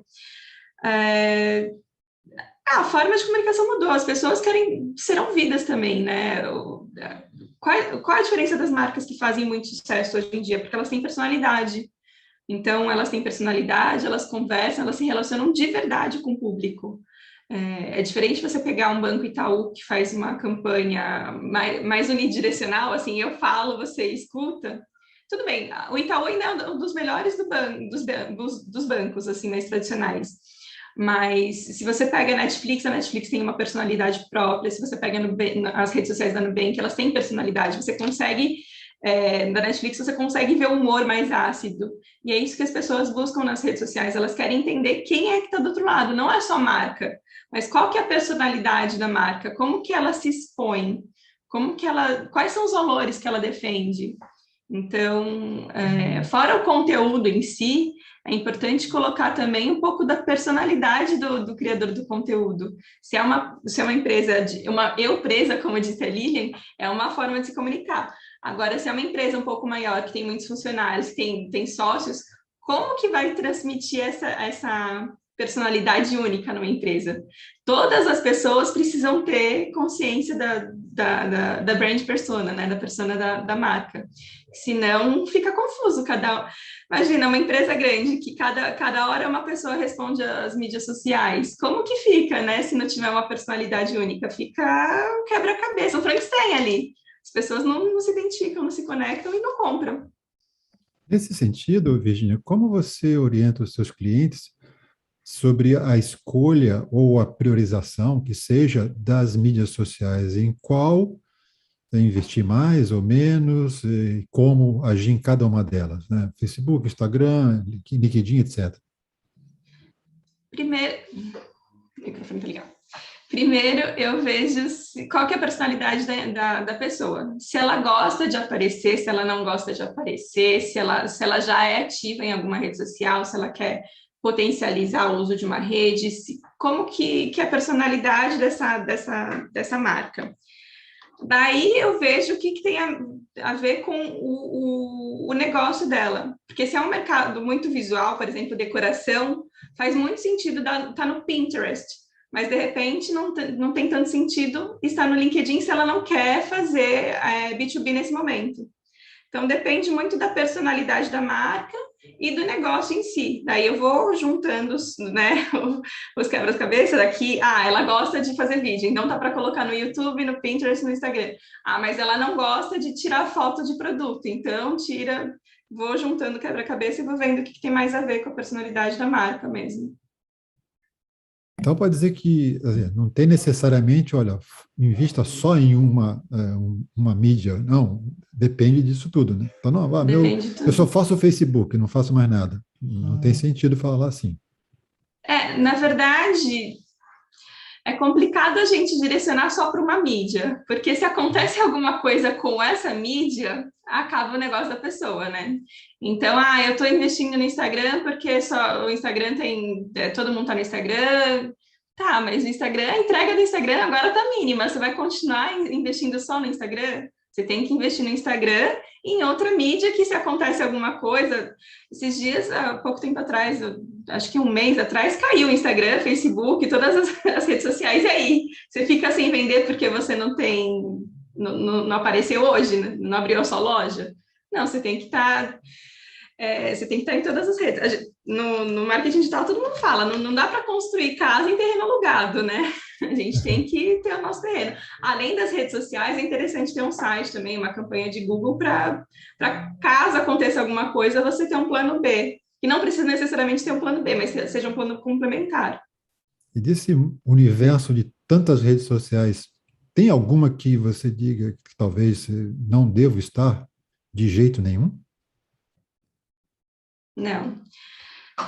[SPEAKER 5] A forma de comunicação mudou, as pessoas querem ser ouvidas também, né? Qual a diferença das marcas que fazem muito sucesso hoje em dia? Porque elas têm personalidade. Então, elas têm personalidade, elas conversam, elas se relacionam de verdade com o público. É diferente você pegar um Banco Itaú que faz uma campanha mais unidirecional, assim, eu falo, você escuta. Tudo bem, o Itaú ainda é um dos melhores dos bancos, assim, mais tradicionais. Mas se você pega a Netflix tem uma personalidade própria. Se você pega as redes sociais da Nubank, elas têm personalidade. Você consegue, na Netflix, você consegue ver o humor mais ácido. E é isso que as pessoas buscam nas redes sociais. Elas querem entender quem é que está do outro lado. Não é só a marca, mas qual que é a personalidade da marca? Como que ela se expõe? Quais são os valores que ela defende? Então, fora o conteúdo em si, é importante colocar também um pouco da personalidade do criador do conteúdo. Se é uma empresa, uma eu-presa, como disse a Lilian, é uma forma de se comunicar. Agora, se é uma empresa um pouco maior, que tem muitos funcionários, que tem sócios, como que vai transmitir essa personalidade única numa empresa? Todas as pessoas precisam ter consciência da brand persona, né? Da persona da marca. Senão, fica confuso. Imagina, uma empresa grande que cada hora uma pessoa responde às mídias sociais. Como que fica, né? Se não tiver uma personalidade única, fica um quebra-cabeça, um Frankenstein ali. As pessoas não se identificam, não se conectam e não compram.
[SPEAKER 1] Nesse sentido, Virginia, como você orienta os seus clientes sobre a escolha ou a priorização, que seja, das mídias sociais? Em qual investir mais ou menos, e como agir em cada uma delas, né? Facebook, Instagram, LinkedIn, etc.
[SPEAKER 5] Primeiro, o microfone tá ligado. Primeiro, eu vejo qual que é a personalidade da pessoa. Se ela gosta de aparecer, se ela não gosta de aparecer, se ela já é ativa em alguma rede social, se ela quer potencializar o uso de uma rede, como que é a personalidade dessa marca. Daí eu vejo o que tem a ver com o negócio dela. Porque se é um mercado muito visual, por exemplo, decoração, faz muito sentido estar no Pinterest. Mas, de repente, não tem tanto sentido estar no LinkedIn se ela não quer fazer B2B nesse momento. Então, depende muito da personalidade da marca e do negócio em si. Daí eu vou juntando os quebra-cabeças aqui. Ela gosta de fazer vídeo, então tá para colocar no YouTube, no Pinterest, no Instagram. Mas ela não gosta de tirar foto de produto, então vou juntando quebra-cabeça e vou vendo o que tem mais a ver com a personalidade da marca mesmo.
[SPEAKER 1] Então, pode dizer que não tem necessariamente, olha, invista só em uma mídia. Não, depende disso tudo, né? Então, não, eu só faço o Facebook, não faço mais nada. Não tem sentido falar assim.
[SPEAKER 5] Na verdade, é complicado a gente direcionar só para uma mídia, porque se acontece alguma coisa com essa mídia, acaba o negócio da pessoa, né? Então, eu estou investindo no Instagram porque só o Instagram tem... todo mundo está no Instagram. Tá, mas o Instagram, a entrega do Instagram agora tá mínima. Você vai continuar investindo só no Instagram? Você tem que investir no Instagram e em outra mídia que, se acontece alguma coisa... Esses dias, há pouco tempo atrás, acho que um mês atrás, caiu o Instagram, Facebook, todas as redes sociais. E aí? Você fica sem vender porque você não tem... Não apareceu hoje, né? Não abriu a sua loja? Não, você tem que estar... você tem que estar em todas as redes. No marketing digital, todo mundo fala, não dá para construir casa em terreno alugado, né? A gente tem que ter o nosso terreno. Além das redes sociais, é interessante ter um site também, uma campanha de Google para caso aconteça alguma coisa, você ter um plano B. Que não precisa necessariamente ter um plano B, mas seja um plano complementar.
[SPEAKER 1] E desse universo de tantas redes sociais, tem alguma que você diga que talvez não devo estar de jeito nenhum?
[SPEAKER 5] Não.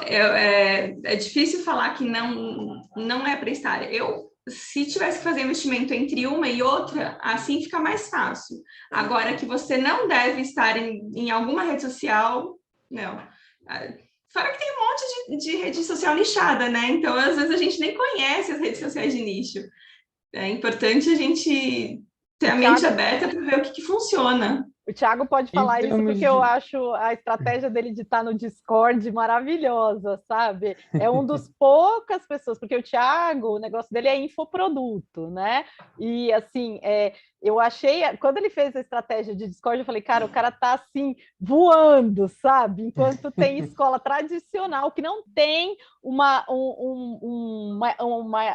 [SPEAKER 5] É difícil falar que não é para estar. Se tivesse que fazer investimento entre uma e outra, assim fica mais fácil. Agora, que você não deve estar em alguma rede social, não. Fora que tem um monte de rede social nichada, né? Então, às vezes, a gente nem conhece as redes sociais de nicho. É importante a gente ter a mente aberta para ver o que funciona.
[SPEAKER 2] O Thiago pode falar isso porque eu acho a estratégia dele de estar no Discord maravilhosa, sabe? É um dos poucas pessoas, porque o Thiago, o negócio dele é infoproduto, né? E, assim, eu achei... Quando ele fez a estratégia de Discord, eu falei, cara, o cara tá, assim, voando, sabe? Enquanto tem escola tradicional, que não tem uma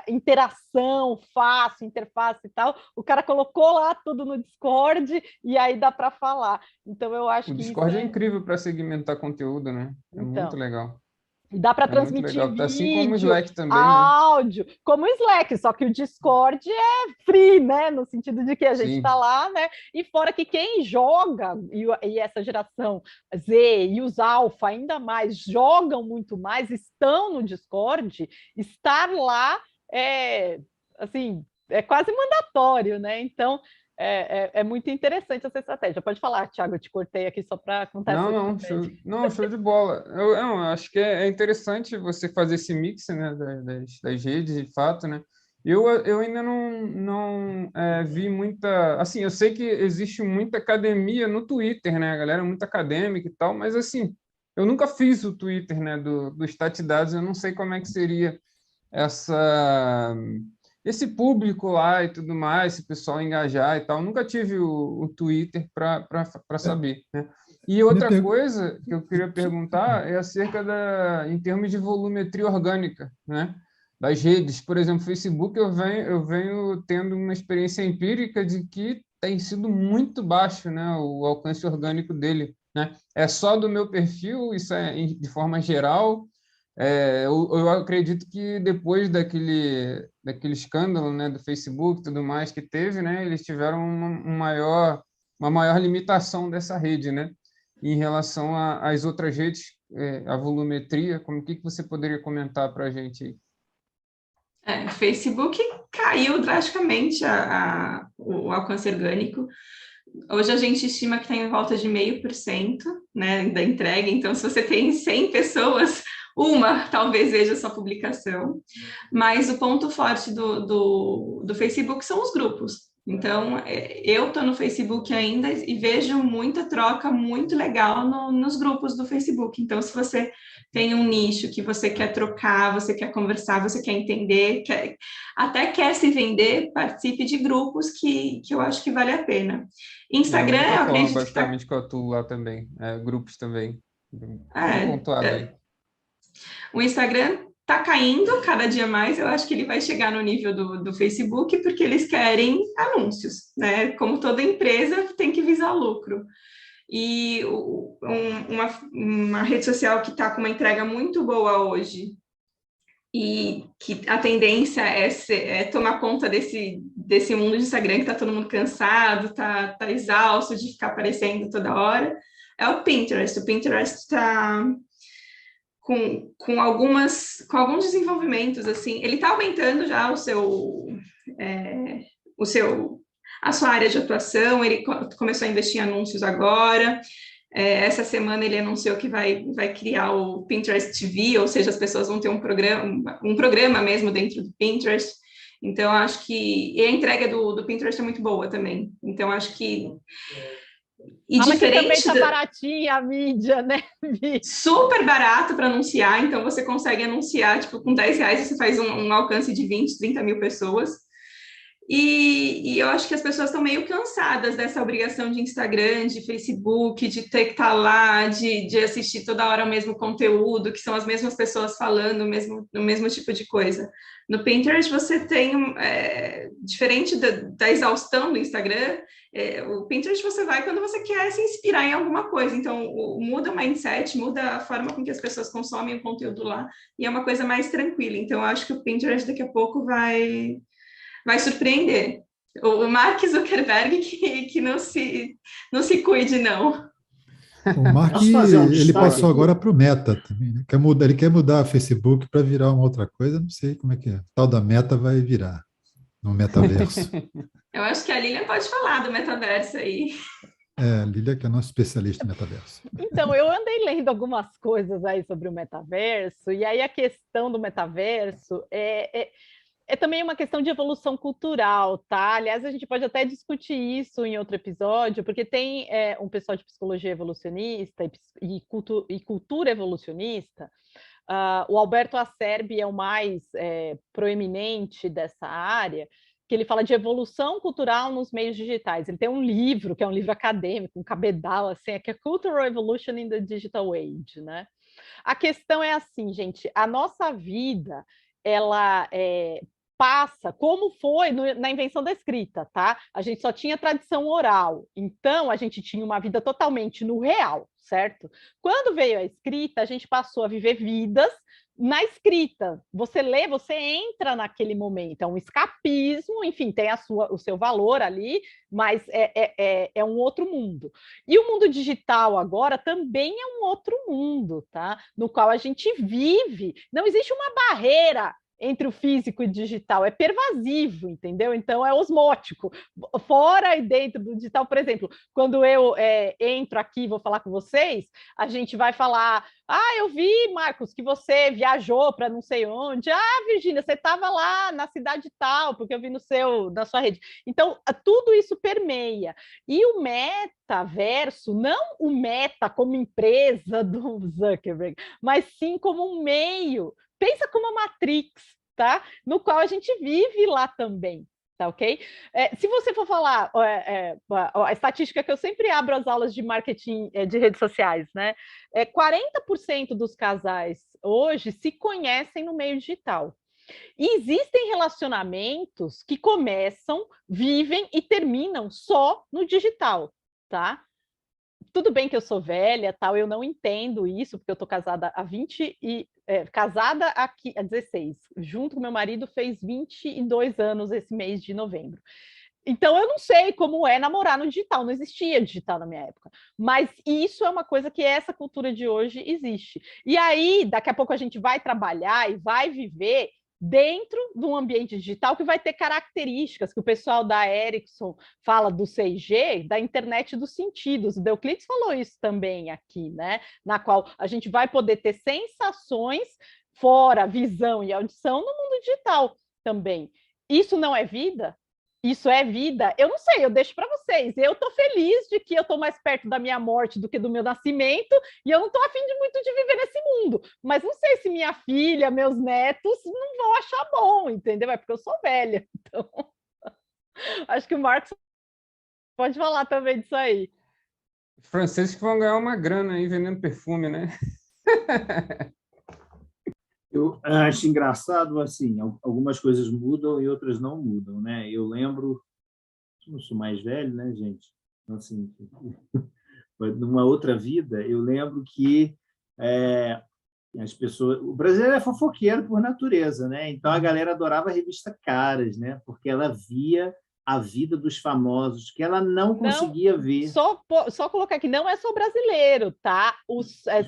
[SPEAKER 2] interação fácil, interface e tal, o cara colocou lá tudo no Discord e aí dá para falar. Então, eu acho que
[SPEAKER 4] o Discord é incrível para segmentar conteúdo, né? Muito legal.
[SPEAKER 2] E dá para transmitir vídeo,
[SPEAKER 4] assim como o Slack também,
[SPEAKER 2] áudio, né? Como o Slack, só que o Discord é free, né? No sentido de que a gente está lá, né? E fora que quem joga, e essa geração Z e os alfa ainda mais, jogam muito mais, estão no Discord, estar lá assim, é quase mandatório, né? Então, é muito interessante essa estratégia. Pode falar, Thiago, eu te cortei aqui só para contar
[SPEAKER 4] show de bola. Eu acho que é interessante você fazer esse mix, né, das redes, de fato, né? Eu ainda não vi muita... Assim, eu sei que existe muita academia no Twitter, né? A galera é muito acadêmica e tal, mas, assim, eu nunca fiz o Twitter, né, do Statidados, eu não sei como é que seria esse público lá e tudo mais, esse pessoal engajar e tal. Nunca tive o Twitter para saber, né? E outra coisa que eu queria perguntar é acerca em termos de volumetria orgânica, né? Das redes. Por exemplo, Facebook, eu venho tendo uma experiência empírica de que tem sido muito baixo, né, o alcance orgânico dele, né? É só do meu perfil, isso é de forma geral. Eu acredito que depois daquele escândalo, né, do Facebook e tudo mais que teve, né, eles tiveram uma maior limitação dessa rede, né, em relação às outras redes, a volumetria. O que você poderia comentar para a gente aí?
[SPEAKER 5] O Facebook caiu drasticamente o alcance orgânico. Hoje a gente estima que tem em volta de 0,5%, né, da entrega. Então, se você tem 100 pessoas, uma talvez veja a sua publicação. Mas o ponto forte do Facebook são os grupos. Então, eu estou no Facebook ainda e vejo muita troca muito legal nos grupos do Facebook. Então, se você tem um nicho que você quer trocar, você quer conversar, você quer entender, até quer se vender, participe de grupos que eu acho que vale a pena. Instagram, eu acredito
[SPEAKER 4] basicamente que eu atuo lá também, grupos também. Pontuado aí.
[SPEAKER 5] O Instagram está caindo cada dia mais, eu acho que ele vai chegar no nível do Facebook, porque eles querem anúncios, né? Como toda empresa, tem que visar lucro. E uma rede social que está com uma entrega muito boa hoje, e que a tendência é tomar conta desse mundo de Instagram, que está todo mundo cansado, está exausto de ficar aparecendo toda hora, é o Pinterest. O Pinterest está com alguns desenvolvimentos, assim. Ele está aumentando já a sua área de atuação, ele começou a investir em anúncios agora. Essa semana ele anunciou que vai criar o Pinterest TV, ou seja, as pessoas vão ter um programa mesmo dentro do Pinterest. Então, acho que... E a entrega do Pinterest é muito boa também. Então, acho que...
[SPEAKER 2] E fala diferente que também tá baratinha a mídia, né?
[SPEAKER 5] Super barato para anunciar, então você consegue anunciar, tipo, com R$10 você faz um alcance de 20, 30 mil pessoas. E eu acho que as pessoas estão meio cansadas dessa obrigação de Instagram, de Facebook, de ter que estar lá, de assistir toda hora o mesmo conteúdo, que são as mesmas pessoas falando o mesmo tipo de coisa. No Pinterest você tem, diferente da exaustão do Instagram, o Pinterest você vai quando você quer se inspirar em alguma coisa. Então, muda o mindset, muda a forma com que as pessoas consomem o conteúdo lá, e é uma coisa mais tranquila. Então, eu acho que o Pinterest daqui a pouco vai surpreender. O Mark Zuckerberg que não se cuide, não.
[SPEAKER 1] O Mark, ele passou agora para o Meta também, né? Ele quer mudar o Facebook para virar uma outra coisa, não sei como é que é. O tal da Meta vai virar no metaverso.
[SPEAKER 5] Eu acho que a Lilian pode falar do metaverso aí.
[SPEAKER 1] A Lilian que é nossa especialista em metaverso.
[SPEAKER 2] Então, eu andei lendo algumas coisas aí sobre o metaverso, e aí a questão do metaverso é também uma questão de evolução cultural, tá? Aliás, a gente pode até discutir isso em outro episódio, porque tem um pessoal de psicologia evolucionista e cultura evolucionista. O Alberto Acerbi é o mais proeminente dessa área, que ele fala de evolução cultural nos meios digitais. Ele tem um livro, que é um livro acadêmico, um cabedal, assim, que é Cultural Evolution in the Digital Age, né? A questão é assim, gente, a nossa vida, ela passa, como foi na invenção da escrita, tá? A gente só tinha tradição oral, então a gente tinha uma vida totalmente no real, certo? Quando veio a escrita, a gente passou a viver vidas na escrita. Você lê, você entra naquele momento, é um escapismo, enfim, tem o seu valor ali, mas é um outro mundo. E o mundo digital agora também é um outro mundo, tá? No qual a gente vive, não existe uma barreira entre o físico e o digital, é pervasivo, entendeu? Então, é osmótico. Fora e dentro do digital, por exemplo, quando eu entro aqui e vou falar com vocês, a gente vai falar, eu vi, Marcos, que você viajou para não sei onde. Virgínia, você estava lá na cidade tal, porque eu vi na sua rede. Então, tudo isso permeia. E o metaverso, não o meta como empresa do Zuckerberg, mas sim como um meio. Pensa como a Matrix, tá? No qual a gente vive lá também, tá ok? Se você for falar, a estatística que eu sempre abro as aulas de marketing de redes sociais, né? 40% dos casais hoje se conhecem no meio digital. E existem relacionamentos que começam, vivem e terminam só no digital, tá? Tudo bem que eu sou velha, tal, eu não entendo isso, porque eu estou casada há 20 e casada aqui há 16. Junto com meu marido fez 22 anos esse mês de novembro. Então eu não sei como é namorar no digital, não existia digital na minha época. Mas isso é uma coisa que essa cultura de hoje existe. E aí, daqui a pouco a gente vai trabalhar e vai viver dentro de um ambiente digital que vai ter características que o pessoal da Ericsson fala do 6G, da internet dos sentidos. O Euclides falou isso também aqui, né? Na qual a gente vai poder ter sensações fora visão e audição no mundo digital também. Isso não é vida? Isso é vida? Eu não sei, eu deixo para vocês. Eu estou feliz de que eu estou mais perto da minha morte do que do meu nascimento, e eu não estou afim de muito de viver nesse mundo. Mas não sei se minha filha, meus netos não vão achar bom, entendeu? É porque eu sou velha. Então, acho que o Marcos pode falar também disso aí.
[SPEAKER 4] Os franceses que vão ganhar uma grana aí vendendo perfume, né?
[SPEAKER 3] Eu acho engraçado, assim, algumas coisas mudam e outras não mudam, né? Eu lembro, eu não sou mais velho, né, gente? Então, assim, numa outra vida, eu lembro que as pessoas... O brasileiro é fofoqueiro por natureza, né? Então, a galera adorava a revista Caras, né? Porque ela via a vida dos famosos, que ela não conseguia ver.
[SPEAKER 2] Só colocar aqui, não é só brasileiro, tá?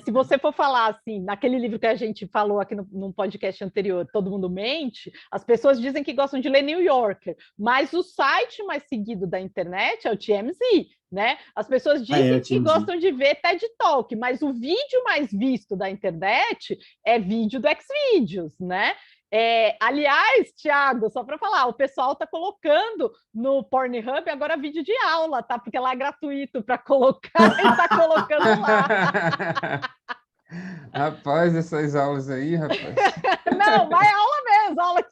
[SPEAKER 2] Se você for falar assim, naquele livro que a gente falou aqui num podcast anterior, Todo Mundo Mente, as pessoas dizem que gostam de ler New Yorker, mas o site mais seguido da internet é o TMZ, né? As pessoas dizem que gostam de ver TED Talk, mas o vídeo mais visto da internet é vídeo do Xvideos, né? Aliás, Thiago, só para falar, o pessoal está colocando no Pornhub agora vídeo de aula, tá? Porque lá é gratuito para colocar e está colocando lá.
[SPEAKER 4] Rapaz, essas aulas aí, rapaz.
[SPEAKER 2] Não, mas é aula mesmo, aula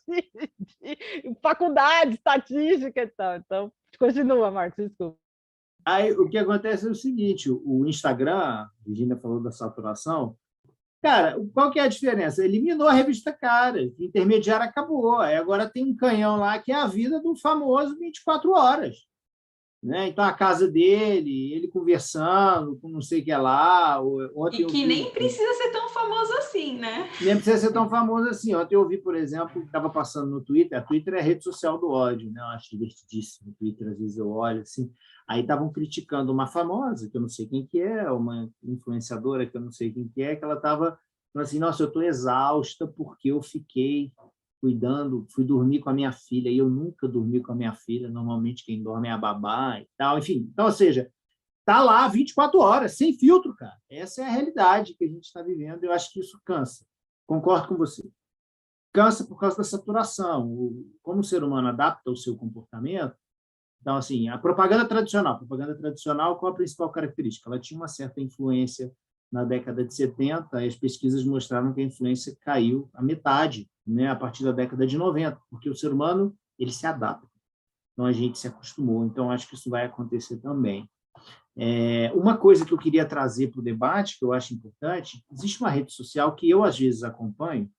[SPEAKER 2] de faculdade, estatística e tal. Então, continua, Marcos, desculpa.
[SPEAKER 3] Aí, o que acontece é o seguinte, o Instagram, a Virginia falou da saturação, cara, qual que é a diferença? Eliminou a revista Cara, intermediária acabou, aí agora tem um canhão lá que é a vida do famoso 24 horas. Né? Então, a casa dele, ele conversando com não sei o que lá.
[SPEAKER 5] E que nem precisa ser tão famoso assim, né?
[SPEAKER 3] Nem precisa ser tão famoso assim. Ontem eu vi, por exemplo, que estava passando no Twitter. A Twitter é a rede social do ódio, né? Eu acho divertidíssimo o Twitter, às vezes eu olho assim. Aí estavam criticando uma famosa, que eu não sei quem que é, uma influenciadora que eu não sei quem que ela estava falando assim, nossa, eu estou exausta porque eu fiquei cuidando, fui dormir com a minha filha, e eu nunca dormi com a minha filha, normalmente quem dorme é a babá e tal, enfim. Então, ou seja, tá lá 24 horas, sem filtro, cara. Essa é a realidade que a gente está vivendo, e eu acho que isso cansa. Concordo com você. Cansa por causa da saturação. Como o ser humano adapta o seu comportamento, então, assim, a propaganda tradicional, qual a principal característica? Ela tinha uma certa influência na década de 70, e as pesquisas mostraram que a influência caiu à metade, né, a partir da década de 90, porque o ser humano ele se adapta. Então, a gente se acostumou. Então, acho que isso vai acontecer também. Uma coisa que eu queria trazer para o debate, que eu acho importante, existe uma rede social que eu, às vezes, acompanho,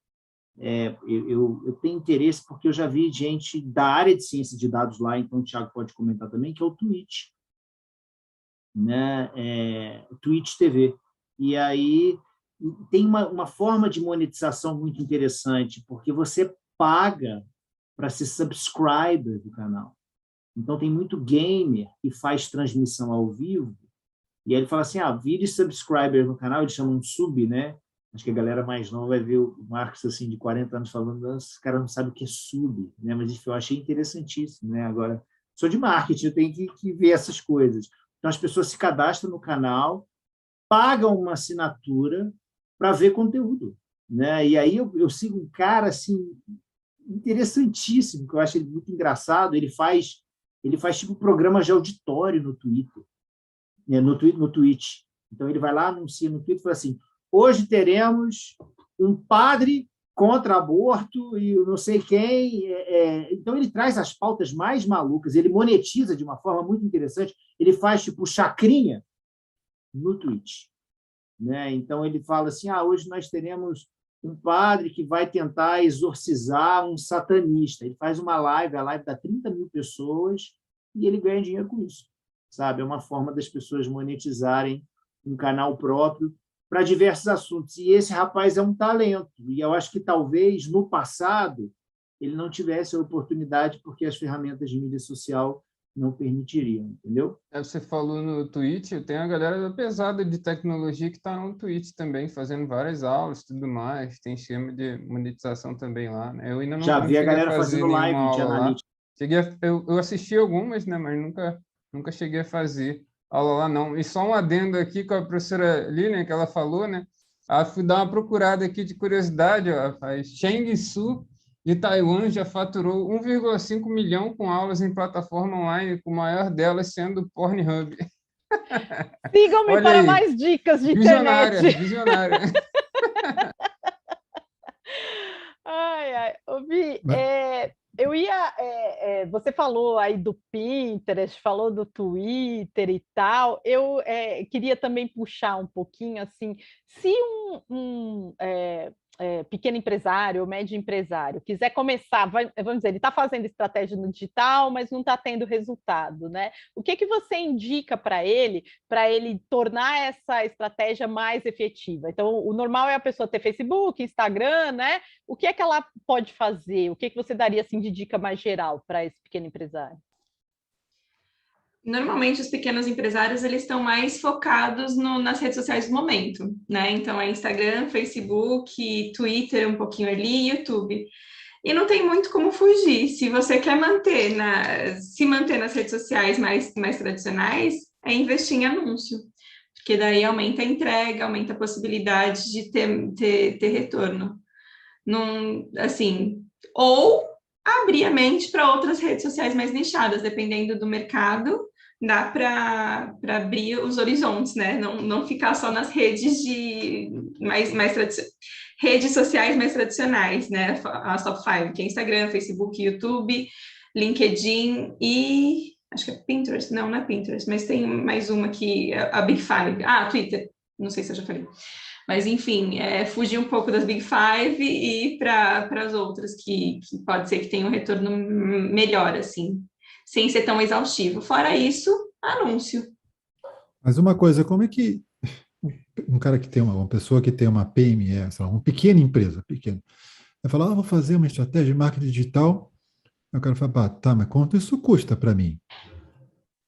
[SPEAKER 3] eu tenho interesse porque eu já vi gente da área de ciência de dados lá, então o Thiago pode comentar também, que é o Twitch, né? Twitch TV. E aí tem uma forma de monetização muito interessante, porque você paga para ser subscriber do canal. Então, tem muito gamer que faz transmissão ao vivo, e aí ele fala assim, vire subscriber no canal, eles chamam de sub, né? Acho que a galera mais nova vai ver o Marcos, assim, de 40 anos falando, esse cara não sabe o que é sub, né? Mas enfim, eu achei interessantíssimo, né? Agora, sou de marketing, eu tenho que ver essas coisas. Então, as pessoas se cadastram no canal, pagam uma assinatura para ver conteúdo, né? E aí eu sigo um cara, assim, interessantíssimo, que eu acho ele muito engraçado, ele faz tipo programas de auditório no Twitter, né? no Twitch. Então, ele vai lá, anuncia no Twitter e fala assim, hoje teremos um padre contra aborto e não sei quem. Então, ele traz as pautas mais malucas, ele monetiza de uma forma muito interessante, ele faz tipo chacrinha no Twitch. Né? Então, ele fala assim, hoje nós teremos um padre que vai tentar exorcizar um satanista. Ele faz uma live, a live dá 30 mil pessoas e ele ganha dinheiro com isso. Sabe? É uma forma das pessoas monetizarem um canal próprio para diversos assuntos. E esse rapaz é um talento. E eu acho que talvez, no passado, ele não tivesse a oportunidade porque as ferramentas de mídia social não permitiriam, entendeu?
[SPEAKER 4] Você falou no Twitch, tem a galera pesada de tecnologia que está no Twitch também, fazendo várias aulas e tudo mais, tem esquema de monetização também lá, né? Eu ainda não
[SPEAKER 3] Já vi a galera fazendo live de analítica.
[SPEAKER 4] Eu assisti algumas, né? Mas nunca cheguei a fazer aula lá, não. E só um adendo aqui com a professora Lilian, que ela falou, né? Fui dar uma procurada aqui de curiosidade, ó, a Cheng Su, de Taiwan, já faturou 1,5 milhão com aulas em plataforma online, com o maior delas sendo o Pornhub.
[SPEAKER 2] Sigam-me para mais dicas de internet.
[SPEAKER 4] Visionária.
[SPEAKER 2] Vi, eu ia... você falou aí do Pinterest, falou do Twitter e tal. Eu queria também puxar um pouquinho, assim, se pequeno empresário ou médio empresário quiser começar, vamos dizer, ele está fazendo estratégia no digital, mas não está tendo resultado, né? O que você indica para ele tornar essa estratégia mais efetiva? Então, o normal é a pessoa ter Facebook, Instagram, né? O que é que ela pode fazer? O que você daria assim de dica mais geral para esse pequeno empresário?
[SPEAKER 5] Normalmente os pequenos empresários eles estão mais focados nas redes sociais do momento, né? Então é Instagram, Facebook, Twitter um pouquinho ali, YouTube. E não tem muito como fugir. Se você quer se manter nas redes sociais mais tradicionais, é investir em anúncio, porque daí aumenta a entrega, aumenta a possibilidade de ter retorno. Não, assim, ou abrir a mente para outras redes sociais mais nichadas, dependendo do mercado, dá para abrir os horizontes, né? Não ficar só nas redes redes sociais mais tradicionais, né? As top 5, que é Instagram, Facebook, YouTube, LinkedIn e acho que é Pinterest, não é Pinterest, mas tem mais uma que a Big Five. Ah, Twitter, não sei se eu já falei. Mas, enfim, fugir um pouco das Big Five e ir para as outras, que pode ser que tenham um retorno melhor, assim, sem ser tão exaustivo. Fora isso, anúncio.
[SPEAKER 1] Mas uma coisa, como é que um cara que tem uma pessoa que tem uma PME, sei lá, uma pequena empresa, pequena, vai falar, vou fazer uma estratégia de marketing digital, eu quero falar, tá, mas quanto isso custa para mim?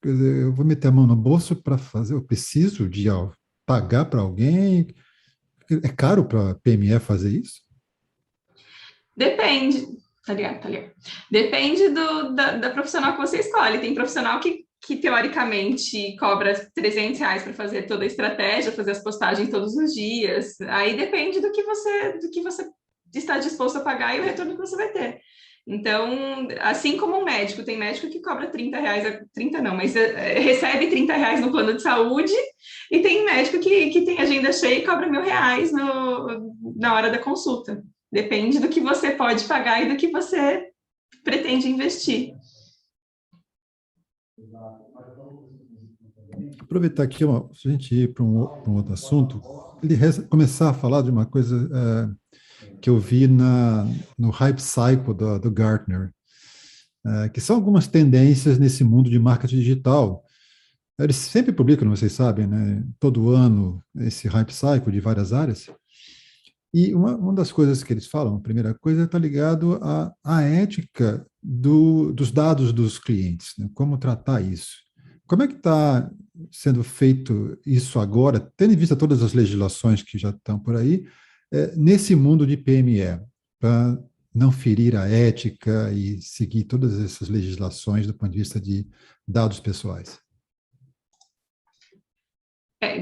[SPEAKER 1] Quer dizer, eu vou meter a mão no bolso para fazer, eu preciso de pagar para alguém? É caro para a PME fazer isso?
[SPEAKER 5] Depende, tá ligado, tá ligado. Depende da profissional que você escolhe. Tem profissional que teoricamente cobra R$ 300 para fazer toda a estratégia, fazer as postagens todos os dias. Aí depende do que você está disposto a pagar e o retorno que você vai ter. Então, assim como um médico, tem médico que cobra R$ 30, 30 não, mas recebe R$ 30 no plano de saúde, e tem médico que tem agenda cheia e cobra R$ 1.000 na hora da consulta. Depende do que você pode pagar e do que você pretende investir.
[SPEAKER 1] Aproveitar aqui, se a gente ir para um outro assunto, ele começar a falar de uma coisa que eu vi no Hype Cycle do Gartner, que são algumas tendências nesse mundo de marketing digital. Eles sempre publicam, vocês sabem, né, todo ano, esse Hype Cycle de várias áreas. E uma das coisas que eles falam, a primeira coisa, está ligado à ética dos dados dos clientes, né? Como tratar isso. Como é que está sendo feito isso agora, tendo em vista todas as legislações que já estão por aí, nesse mundo de PME, para não ferir a ética e seguir todas essas legislações do ponto de vista de dados pessoais?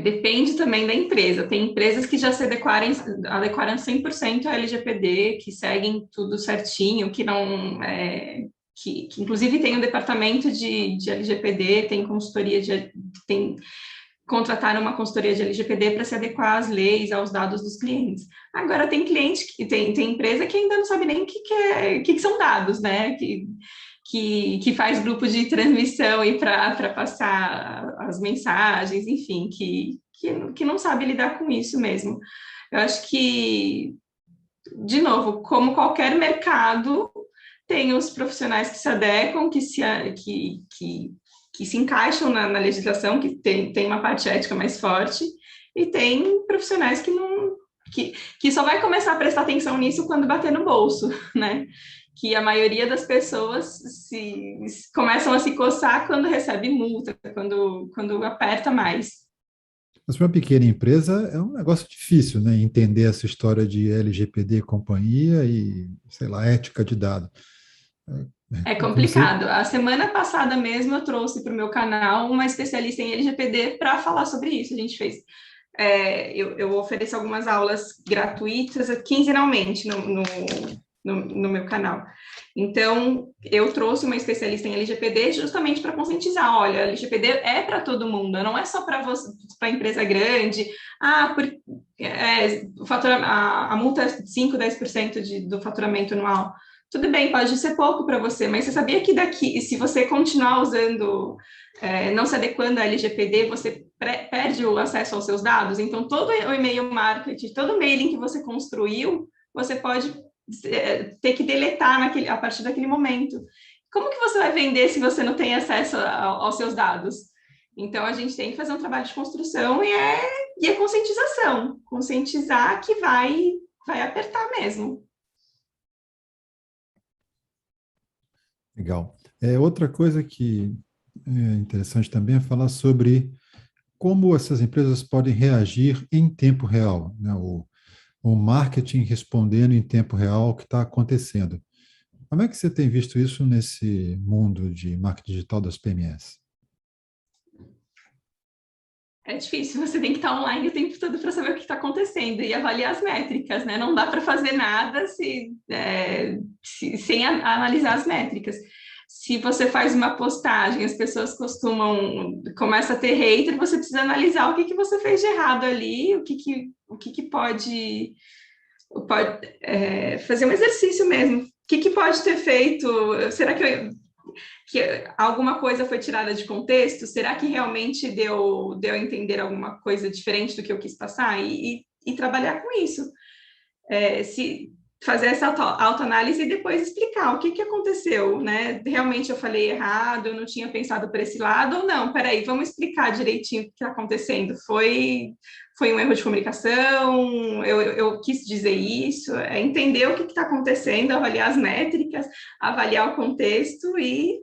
[SPEAKER 5] Depende também da empresa. Tem empresas que já se adequaram 100% a LGPD, que seguem tudo certinho, que não... que inclusive tem um departamento de LGPD, tem contratar uma consultoria de LGPD para se adequar às leis, aos dados dos clientes. Agora, tem tem empresa que ainda não sabe nem o que são dados, né? Que faz grupo de transmissão e para passar as mensagens, enfim, que não sabe lidar com isso mesmo. Eu acho que, de novo, como qualquer mercado, tem os profissionais que se adequam, que se encaixam na legislação, que tem uma parte ética mais forte, e tem profissionais que só vai começar a prestar atenção nisso quando bater no bolso, né? Que a maioria das pessoas começam a se coçar quando recebe multa, quando aperta mais.
[SPEAKER 1] Mas para uma pequena empresa é um negócio difícil, né? Entender essa história de LGPD e companhia e, sei lá, ética de dado.
[SPEAKER 5] É complicado. A semana passada mesmo eu trouxe para o meu canal uma especialista em LGPD para falar sobre isso. A gente fez. Eu ofereço algumas aulas gratuitas quinzenalmente no meu canal. Então, eu trouxe uma especialista em LGPD justamente para conscientizar, olha, a LGPD é para todo mundo, não é só para a empresa grande, a multa é 5, 10% do faturamento anual. Tudo bem, pode ser pouco para você, mas você sabia que se você continuar usando, não se adequando à LGPD, você perde o acesso aos seus dados? Então, todo o e-mail marketing, todo o mailing que você construiu, você pode ter que deletar a partir daquele momento. Como que você vai vender se você não tem acesso aos seus dados? Então, a gente tem que fazer um trabalho de construção e é conscientização. Conscientizar que vai apertar mesmo.
[SPEAKER 1] Legal. Outra coisa que é interessante também falar sobre como essas empresas podem reagir em tempo real, né? O marketing respondendo em tempo real ao que está acontecendo. Como é que você tem visto isso nesse mundo de marketing digital das PMS?
[SPEAKER 5] É difícil, você tem que estar online o tempo todo para saber o que está acontecendo e avaliar as métricas, né? Não dá para fazer nada sem analisar as métricas. Se você faz uma postagem, as pessoas começa a ter hater, você precisa analisar o que você fez de errado ali, o que pode fazer um exercício mesmo. O que pode ter feito? Será que alguma coisa foi tirada de contexto? Será que realmente deu a entender alguma coisa diferente do que eu quis passar? E trabalhar com isso. Se fazer essa autoanálise e depois explicar o que aconteceu, né? Realmente eu falei errado, eu não tinha pensado por esse lado, ou não, peraí, vamos explicar direitinho o que está acontecendo. Foi um erro de comunicação, eu quis dizer isso, entender o que está acontecendo, avaliar as métricas, avaliar o contexto e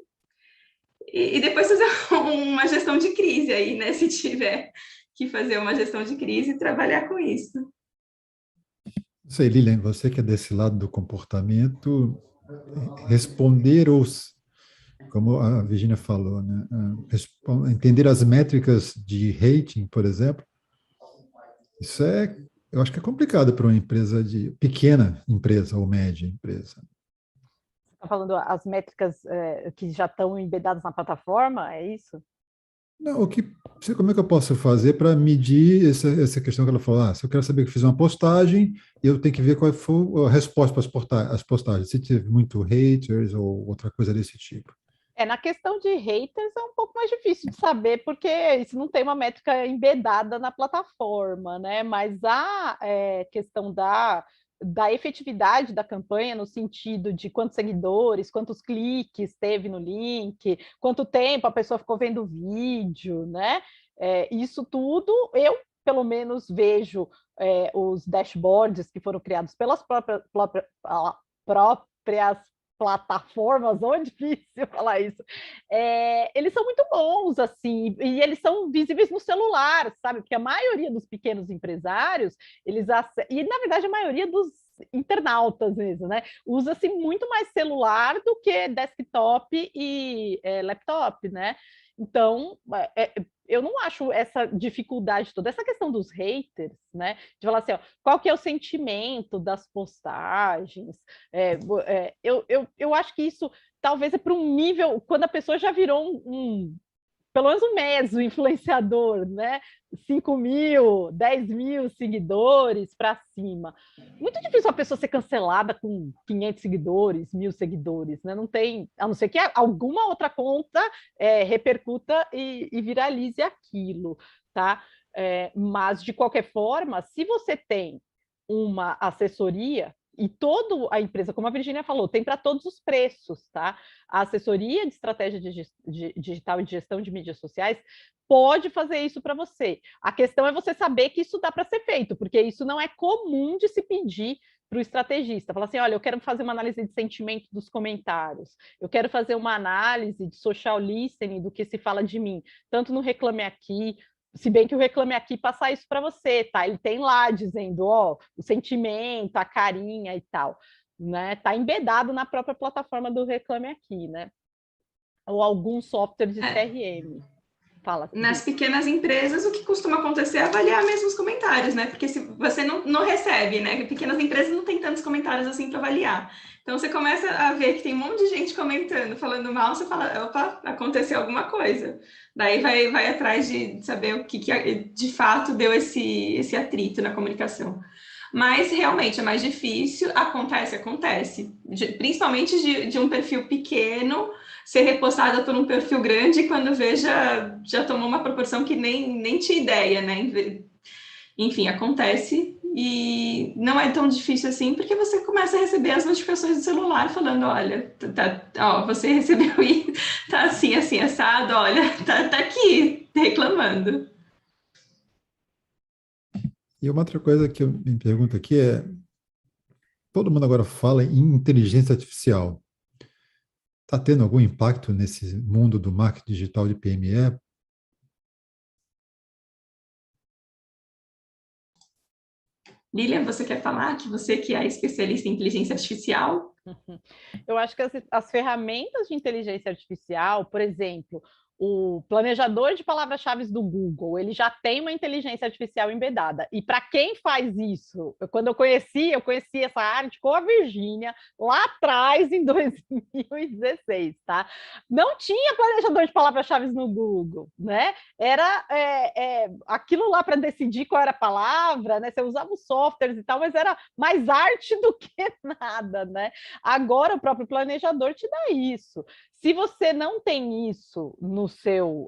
[SPEAKER 5] depois fazer uma gestão de crise aí, né? Se tiver que fazer uma gestão de crise e trabalhar com isso.
[SPEAKER 1] Não sei, Lilian, você que é desse lado do comportamento, responder como a Virginia falou, né? Entender as métricas de rating, por exemplo, isso eu acho que é complicado para uma empresa pequena empresa ou média empresa.
[SPEAKER 2] Está falando as métricas que já estão embedadas na plataforma, é isso?
[SPEAKER 1] Não, como é que eu posso fazer para medir essa questão que ela falou? Se eu quero saber que fiz uma postagem, eu tenho que ver qual foi a resposta para as postagens, se teve muito haters ou outra coisa desse tipo.
[SPEAKER 2] Na questão de haters é um pouco mais difícil de saber, porque isso não tem uma métrica embedada na plataforma, né? Mas a questão da efetividade da campanha, no sentido de quantos seguidores, quantos cliques teve no link, quanto tempo a pessoa ficou vendo o vídeo, né? Isso tudo eu, pelo menos, vejo os dashboards que foram criados pelas próprias plataformas, ou é difícil falar isso, eles são muito bons, assim, e eles são visíveis no celular, sabe? Porque a maioria dos pequenos empresários, e na verdade a maioria dos internautas mesmo, né? Usa-se muito mais celular do que desktop e laptop, né? Então, eu não acho essa dificuldade toda, essa questão dos haters, né? De falar assim, ó, qual que é o sentimento das postagens? Eu acho que isso talvez é para um nível, quando a pessoa já virou pelo menos um meso influenciador, né? 5 mil, 10 mil seguidores para cima. Muito difícil a pessoa ser cancelada com 500 seguidores, 1.000 seguidores, né? Não tem, a não ser que alguma outra conta repercuta e viralize aquilo, tá? Mas, de qualquer forma, se você tem uma assessoria, e toda a empresa, como a Virginia falou, tem para todos os preços, tá? A assessoria de estratégia digital e de gestão de mídias sociais pode fazer isso para você. A questão é você saber que isso dá para ser feito, porque isso não é comum de se pedir para o estrategista. Falar assim, olha, eu quero fazer uma análise de sentimento dos comentários, eu quero fazer uma análise de social listening do que se fala de mim, tanto no Reclame Aqui, se bem que o Reclame Aqui passar isso para você, tá? Ele tem lá dizendo, ó, o sentimento, a carinha e tal, né? Tá embedado na própria plataforma do Reclame Aqui, né? Ou algum software de CRM. Fala.
[SPEAKER 5] Nas pequenas empresas, o que costuma acontecer é avaliar mesmo os comentários, né? Porque se você não recebe, né? Pequenas empresas não tem tantos comentários assim para avaliar. Então, você começa a ver que tem um monte de gente comentando, falando mal, você fala, opa, aconteceu alguma coisa. Daí vai atrás de saber o que de fato deu esse atrito na comunicação. Mas, realmente, é mais difícil, acontece. Principalmente de um perfil pequeno ser repostada por um perfil grande, quando já tomou uma proporção que nem tinha ideia, né? Enfim, acontece e não é tão difícil assim, porque você começa a receber as notificações do celular falando, olha, você recebeu isso, tá assim, assado, olha, tá aqui, reclamando.
[SPEAKER 1] E uma outra coisa que eu me pergunto aqui todo mundo agora fala em inteligência artificial. está tendo algum impacto nesse mundo do marketing digital de PME?
[SPEAKER 5] Lilian, você quer falar que você que é especialista em inteligência artificial?
[SPEAKER 2] Eu acho que as ferramentas de inteligência artificial, por exemplo, o planejador de palavras-chave do Google, ele já tem uma inteligência artificial embedada. E para quem faz isso, quando eu conheci essa arte com a Virgínia lá atrás, em 2016, tá? Não tinha planejador de palavras-chave no Google, né? Era aquilo lá para decidir qual era a palavra, né? Você usava os softwares e tal, mas era mais arte do que nada, né? Agora o próprio planejador te dá isso. Se você não tem isso no seu.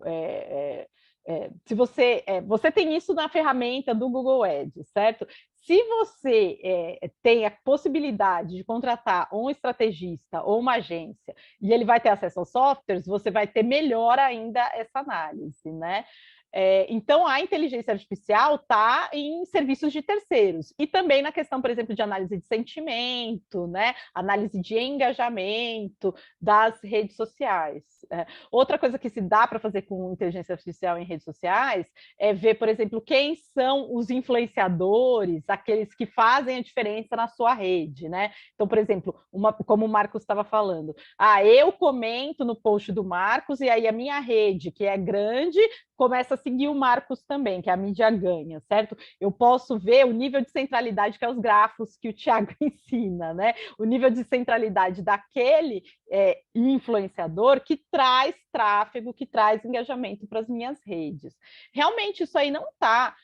[SPEAKER 2] Se você tem isso na ferramenta do Google Ads, certo? Se você tem a possibilidade de contratar um estrategista ou uma agência e ele vai ter acesso aos softwares, você vai ter melhor ainda essa análise, né? Então, a inteligência artificial está em serviços de terceiros e também na questão, por exemplo, de análise de sentimento, né? Análise de engajamento das redes sociais. Outra coisa que se dá para fazer com inteligência artificial em redes sociais é ver, por exemplo, quem são os influenciadores, aqueles que fazem a diferença na sua rede, né? Então, por exemplo, como o Marcos estava falando, eu comento no post do Marcos e aí a minha rede, que é grande, começa a seguir o Marcos também, que a mídia ganha, certo? Eu posso ver o nível de centralidade, que é os grafos que o Thiago ensina, né? O nível de centralidade daquele influenciador que traz tráfego, que traz engajamento para as minhas redes. Realmente, isso aí não está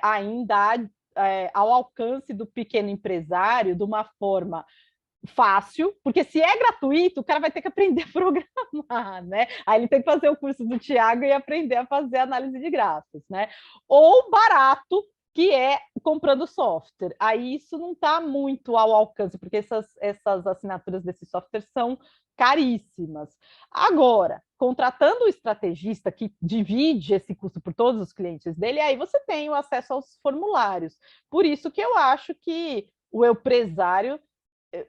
[SPEAKER 2] ainda ao alcance do pequeno empresário de uma forma fácil, porque se é gratuito, o cara vai ter que aprender a programar, né? Aí ele tem que fazer o curso do Thiago e aprender a fazer análise de grafos, né? Ou barato, que é comprando software. Aí isso não está muito ao alcance, porque essas assinaturas desses softwares são caríssimas. Agora, contratando o estrategista que divide esse custo por todos os clientes dele, aí você tem o acesso aos formulários. Por isso que eu acho que o empresário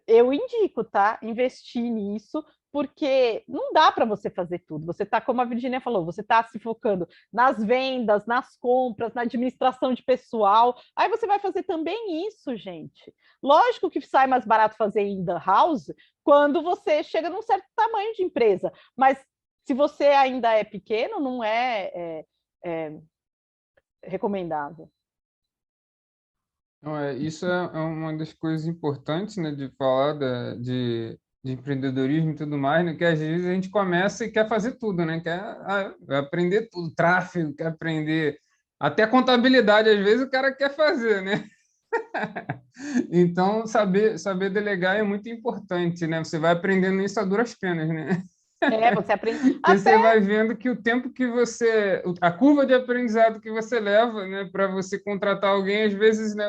[SPEAKER 2] eu indico, tá? Investir nisso, porque não dá para você fazer tudo. Você está, como a Virginia falou, você está se focando nas vendas, nas compras, na administração de pessoal. Aí você vai fazer também isso, gente. Lógico que sai mais barato fazer in the house quando você chega num certo tamanho de empresa, mas se você ainda é pequeno, não é recomendável.
[SPEAKER 4] Não, isso é uma das coisas importantes, né, de falar de empreendedorismo e tudo mais, né, que às vezes a gente começa e quer fazer tudo, né, quer aprender tudo, tráfego, quer aprender até contabilidade, às vezes o cara quer fazer, né? Então, saber delegar é muito importante, né? Você vai aprendendo isso a duras penas, né?
[SPEAKER 2] Você aprende.
[SPEAKER 4] Porque você vai vendo que o tempo que a curva de aprendizado que você leva, né, para você contratar alguém, às vezes, né,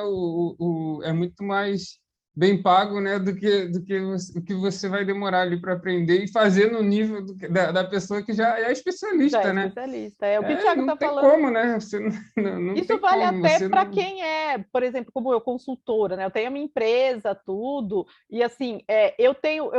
[SPEAKER 4] é muito mais bem pago, né, do o que você vai demorar ali para aprender e fazer no nível da pessoa que já é especialista,
[SPEAKER 2] Já é
[SPEAKER 4] né?
[SPEAKER 2] especialista. É o que o Thiago está falando.
[SPEAKER 4] Não tem como, né? Você não
[SPEAKER 2] Isso
[SPEAKER 4] tem
[SPEAKER 2] vale
[SPEAKER 4] como,
[SPEAKER 2] até para quem é, por exemplo, como eu, consultora, né? Eu tenho a minha empresa, tudo, e assim, eu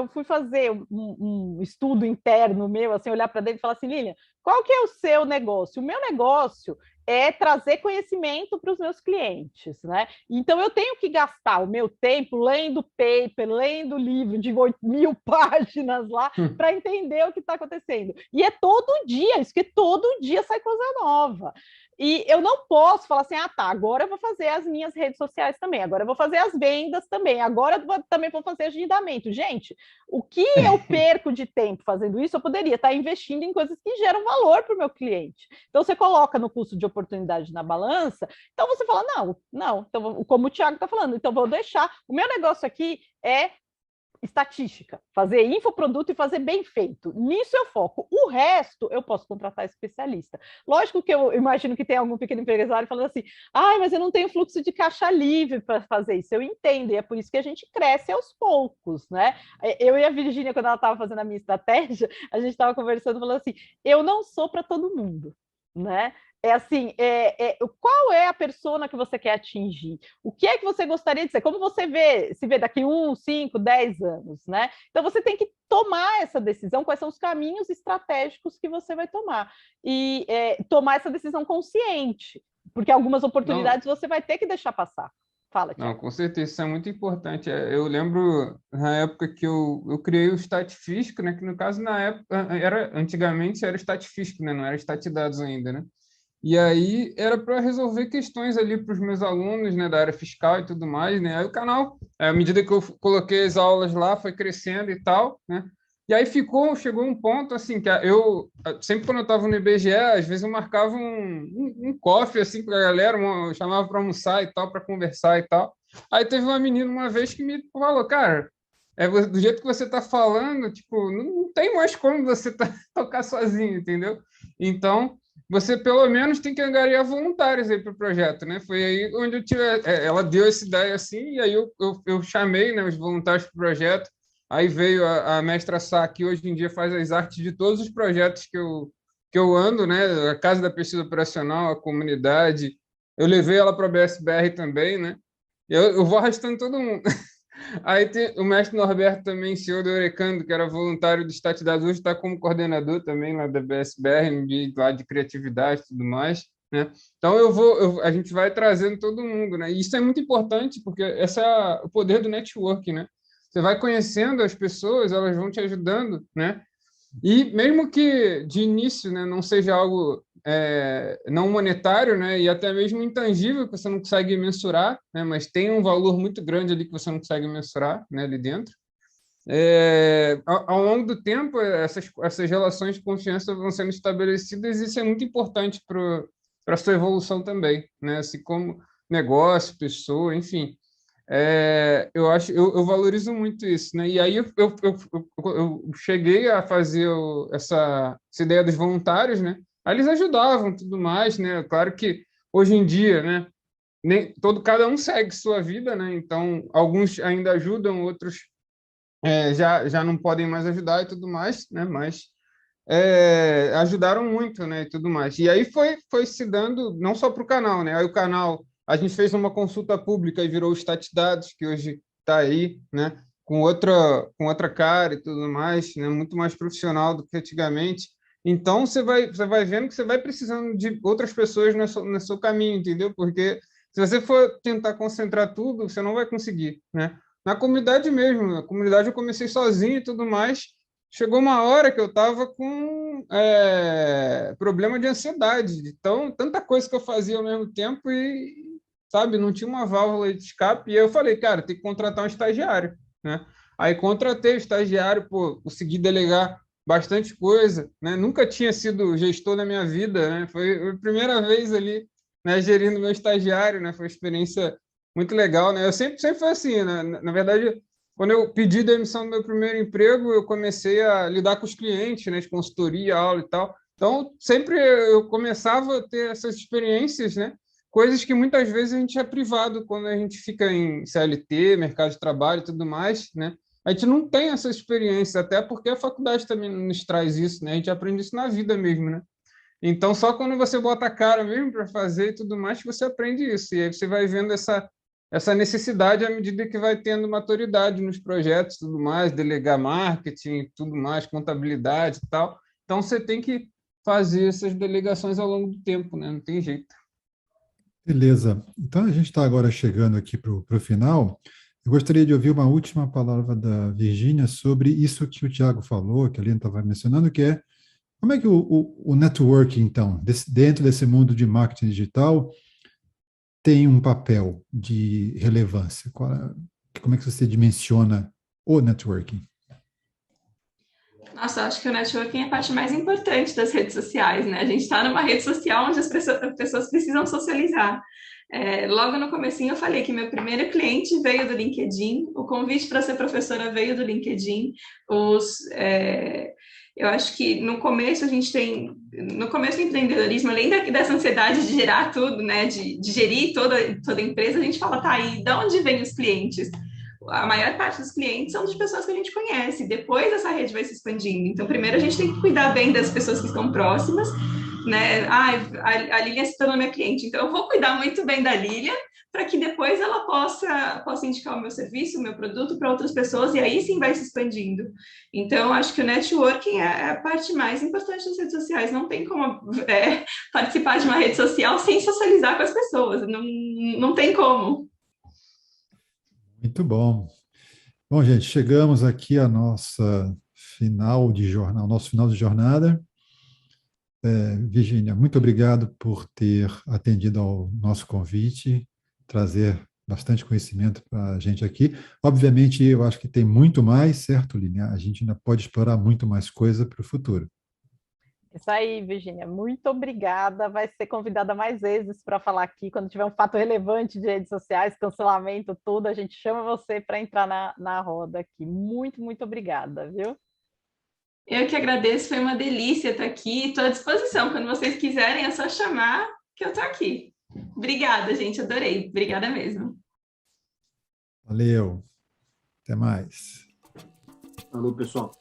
[SPEAKER 2] fui fazer um estudo interno meu, assim, olhar para dentro e falar assim, Lilian, qual que é o seu negócio? O meu negócio é trazer conhecimento para os meus clientes, né? Então eu tenho que gastar o meu tempo lendo paper, lendo livro de 8.000 páginas lá para entender o que está acontecendo. E é todo dia, isso que todo dia sai coisa nova. E eu não posso falar assim, agora eu vou fazer as minhas redes sociais também, agora eu vou fazer as vendas também, agora eu também vou fazer agendamento. Gente, o que eu perco de tempo fazendo isso, eu poderia estar investindo em coisas que geram valor para o meu cliente. Então, você coloca no custo de oportunidade na balança, então você fala, não, então, como o Thiago está falando, então vou deixar, o meu negócio aqui é estatística, fazer infoproduto e fazer bem feito. Nisso eu foco. O resto eu posso contratar especialista. Lógico que eu imagino que tem algum pequeno empresário falando assim, mas eu não tenho fluxo de caixa livre para fazer isso. Eu entendo, e é por isso que a gente cresce aos poucos, né? Eu e a Virgínia, quando ela estava fazendo a minha estratégia, a gente estava conversando, falando assim, eu não sou para todo mundo. né? É assim, qual é a persona que você quer atingir? O que é que você gostaria de ser? Como você se vê daqui 1, 5, 10 anos, né? Então você tem que tomar essa decisão, quais são os caminhos estratégicos que você vai tomar. E tomar essa decisão consciente, porque algumas oportunidades você vai ter que deixar passar. Fala, Thiago.
[SPEAKER 4] Não, com certeza, isso é muito importante. Eu lembro na época que eu criei o Statfísico, né? Que no caso, na época, antigamente era Statfísico, né? Não era Statdados ainda, né? E aí era para resolver questões ali para os meus alunos, né, da área fiscal e tudo mais, né? Aí o canal, à medida que eu coloquei as aulas lá, foi crescendo e tal, né? E aí chegou um ponto assim que eu sempre quando eu estava no IBGE, às vezes eu marcava um coffee assim para a galera, eu chamava para almoçar e tal, para conversar e tal. Aí teve uma menina uma vez que me falou, cara, do jeito que você está falando, tipo, não tem mais como você tocar sozinho, entendeu? Então você pelo menos tem que angariar voluntários aí para o projeto, né? Foi aí onde eu tive, ela deu essa ideia assim, e aí eu chamei, né, os voluntários para o projeto. Aí veio a mestra Sá, que hoje em dia faz as artes de todos os projetos que eu ando, né? A Casa da Pesquisa Operacional, a comunidade. Eu levei ela para a BSBR também, né? Eu vou arrastando todo mundo. Aí tem o mestre Norberto também, CEO do Eurecando, que era voluntário do Statdados, hoje está como coordenador também lá da BSBR, no dia lá de criatividade e tudo mais, né? Então a gente vai trazendo todo mundo, né? E isso é muito importante, porque esse é o poder do network, né? Você vai conhecendo as pessoas, elas vão te ajudando, né? E mesmo que de início, né, não seja algo não monetário, né, e até mesmo intangível que você não consegue mensurar, né, mas tem um valor muito grande ali que você não consegue mensurar, né, ali dentro. Ao longo do tempo, essas relações de confiança vão sendo estabelecidas e isso é muito importante para a sua evolução também, né, assim como negócio, pessoa, enfim. Eu valorizo muito isso, né? E aí eu cheguei a fazer essa ideia dos voluntários, né? Aí eles ajudavam, tudo mais, né? Claro que hoje em dia, né? Cada um segue sua vida, né? Então alguns ainda ajudam, outros já não podem mais ajudar e tudo mais, né? Mas ajudaram muito, né? E tudo mais. E aí foi se dando não só para o canal, né? Aí o canal a gente fez uma consulta pública e virou o Statdados, que hoje está aí, né? Com outra cara e tudo mais, né? Muito mais profissional do que antigamente. Então, você vai vendo que você vai precisando de outras pessoas no seu caminho, entendeu? Porque se você for tentar concentrar tudo, você não vai conseguir, né? Na comunidade mesmo, na comunidade eu comecei sozinho e tudo mais. Chegou uma hora que eu estava com problema de ansiedade, então tanta coisa que eu fazia ao mesmo tempo e, sabe, não tinha uma válvula de escape. E eu falei, cara, tem que contratar um estagiário, né? Aí contratei o estagiário, pô, consegui delegar bastante coisa, né? Nunca tinha sido gestor na minha vida, né? Foi a primeira vez ali, né, gerindo meu estagiário, né? Foi uma experiência muito legal, né? Eu sempre foi assim, né? Na verdade, quando eu pedi demissão do meu primeiro emprego, eu comecei a lidar com os clientes, né? De consultoria, aula e tal. Então, sempre eu começava a ter essas experiências, né? Coisas que muitas vezes a gente é privado quando a gente fica em CLT, mercado de trabalho e tudo mais, né? A gente não tem essa experiência, até porque a faculdade também nos traz isso, né? A gente aprende isso na vida mesmo, né? Então, só quando você bota a cara mesmo para fazer e tudo mais, que você aprende isso. E aí você vai vendo essa necessidade à medida que vai tendo maturidade nos projetos e tudo mais, delegar marketing, tudo mais, contabilidade e tal. Então, você tem que fazer essas delegações ao longo do tempo, né? Não tem jeito.
[SPEAKER 1] Beleza. Então, a gente está agora chegando aqui para o final. Eu gostaria de ouvir uma última palavra da Virgínia sobre isso que o Tiago falou, que a Lina estava mencionando, que é como é que o networking, então, dentro desse mundo de marketing digital, tem um papel de relevância? Como é que você dimensiona o networking?
[SPEAKER 5] Nossa, acho que o networking é a parte mais importante das redes sociais, né? A gente está numa rede social onde as pessoas precisam socializar. Logo no comecinho eu falei que meu primeiro cliente veio do LinkedIn, o convite para ser professora veio do LinkedIn, eu acho que no começo no começo do empreendedorismo, além dessa ansiedade de gerar tudo, né, de gerir toda a empresa, a gente fala, tá, e de onde vêm os clientes? A maior parte dos clientes são de pessoas que a gente conhece, depois essa rede vai se expandindo. Então, primeiro a gente tem que cuidar bem das pessoas que estão próximas, né? A Lilian se tornou minha cliente, então eu vou cuidar muito bem da Lilian para que depois ela possa indicar o meu serviço, o meu produto para outras pessoas, e aí sim vai se expandindo. Então, acho que o networking é a parte mais importante das redes sociais. Não tem como participar de uma rede social sem socializar com as pessoas. Não tem como.
[SPEAKER 1] Muito bom. Bom, gente, chegamos aqui ao nosso final de jornada. Virgínia, muito obrigado por ter atendido ao nosso convite, trazer bastante conhecimento para a gente aqui. Obviamente, eu acho que tem muito mais, certo, Lilian? A gente ainda pode explorar muito mais coisa para o futuro.
[SPEAKER 2] Isso aí, Virgínia, muito obrigada. Vai ser convidada mais vezes para falar aqui. Quando tiver um fato relevante de redes sociais, cancelamento, tudo, a gente chama você para entrar na roda aqui. Muito, muito obrigada, viu?
[SPEAKER 5] Eu que agradeço, foi uma delícia estar aqui. Estou à disposição. Quando vocês quiserem, é só chamar que eu estou aqui. Obrigada, gente, adorei. Obrigada mesmo.
[SPEAKER 1] Valeu. Até mais.
[SPEAKER 3] Falou, pessoal.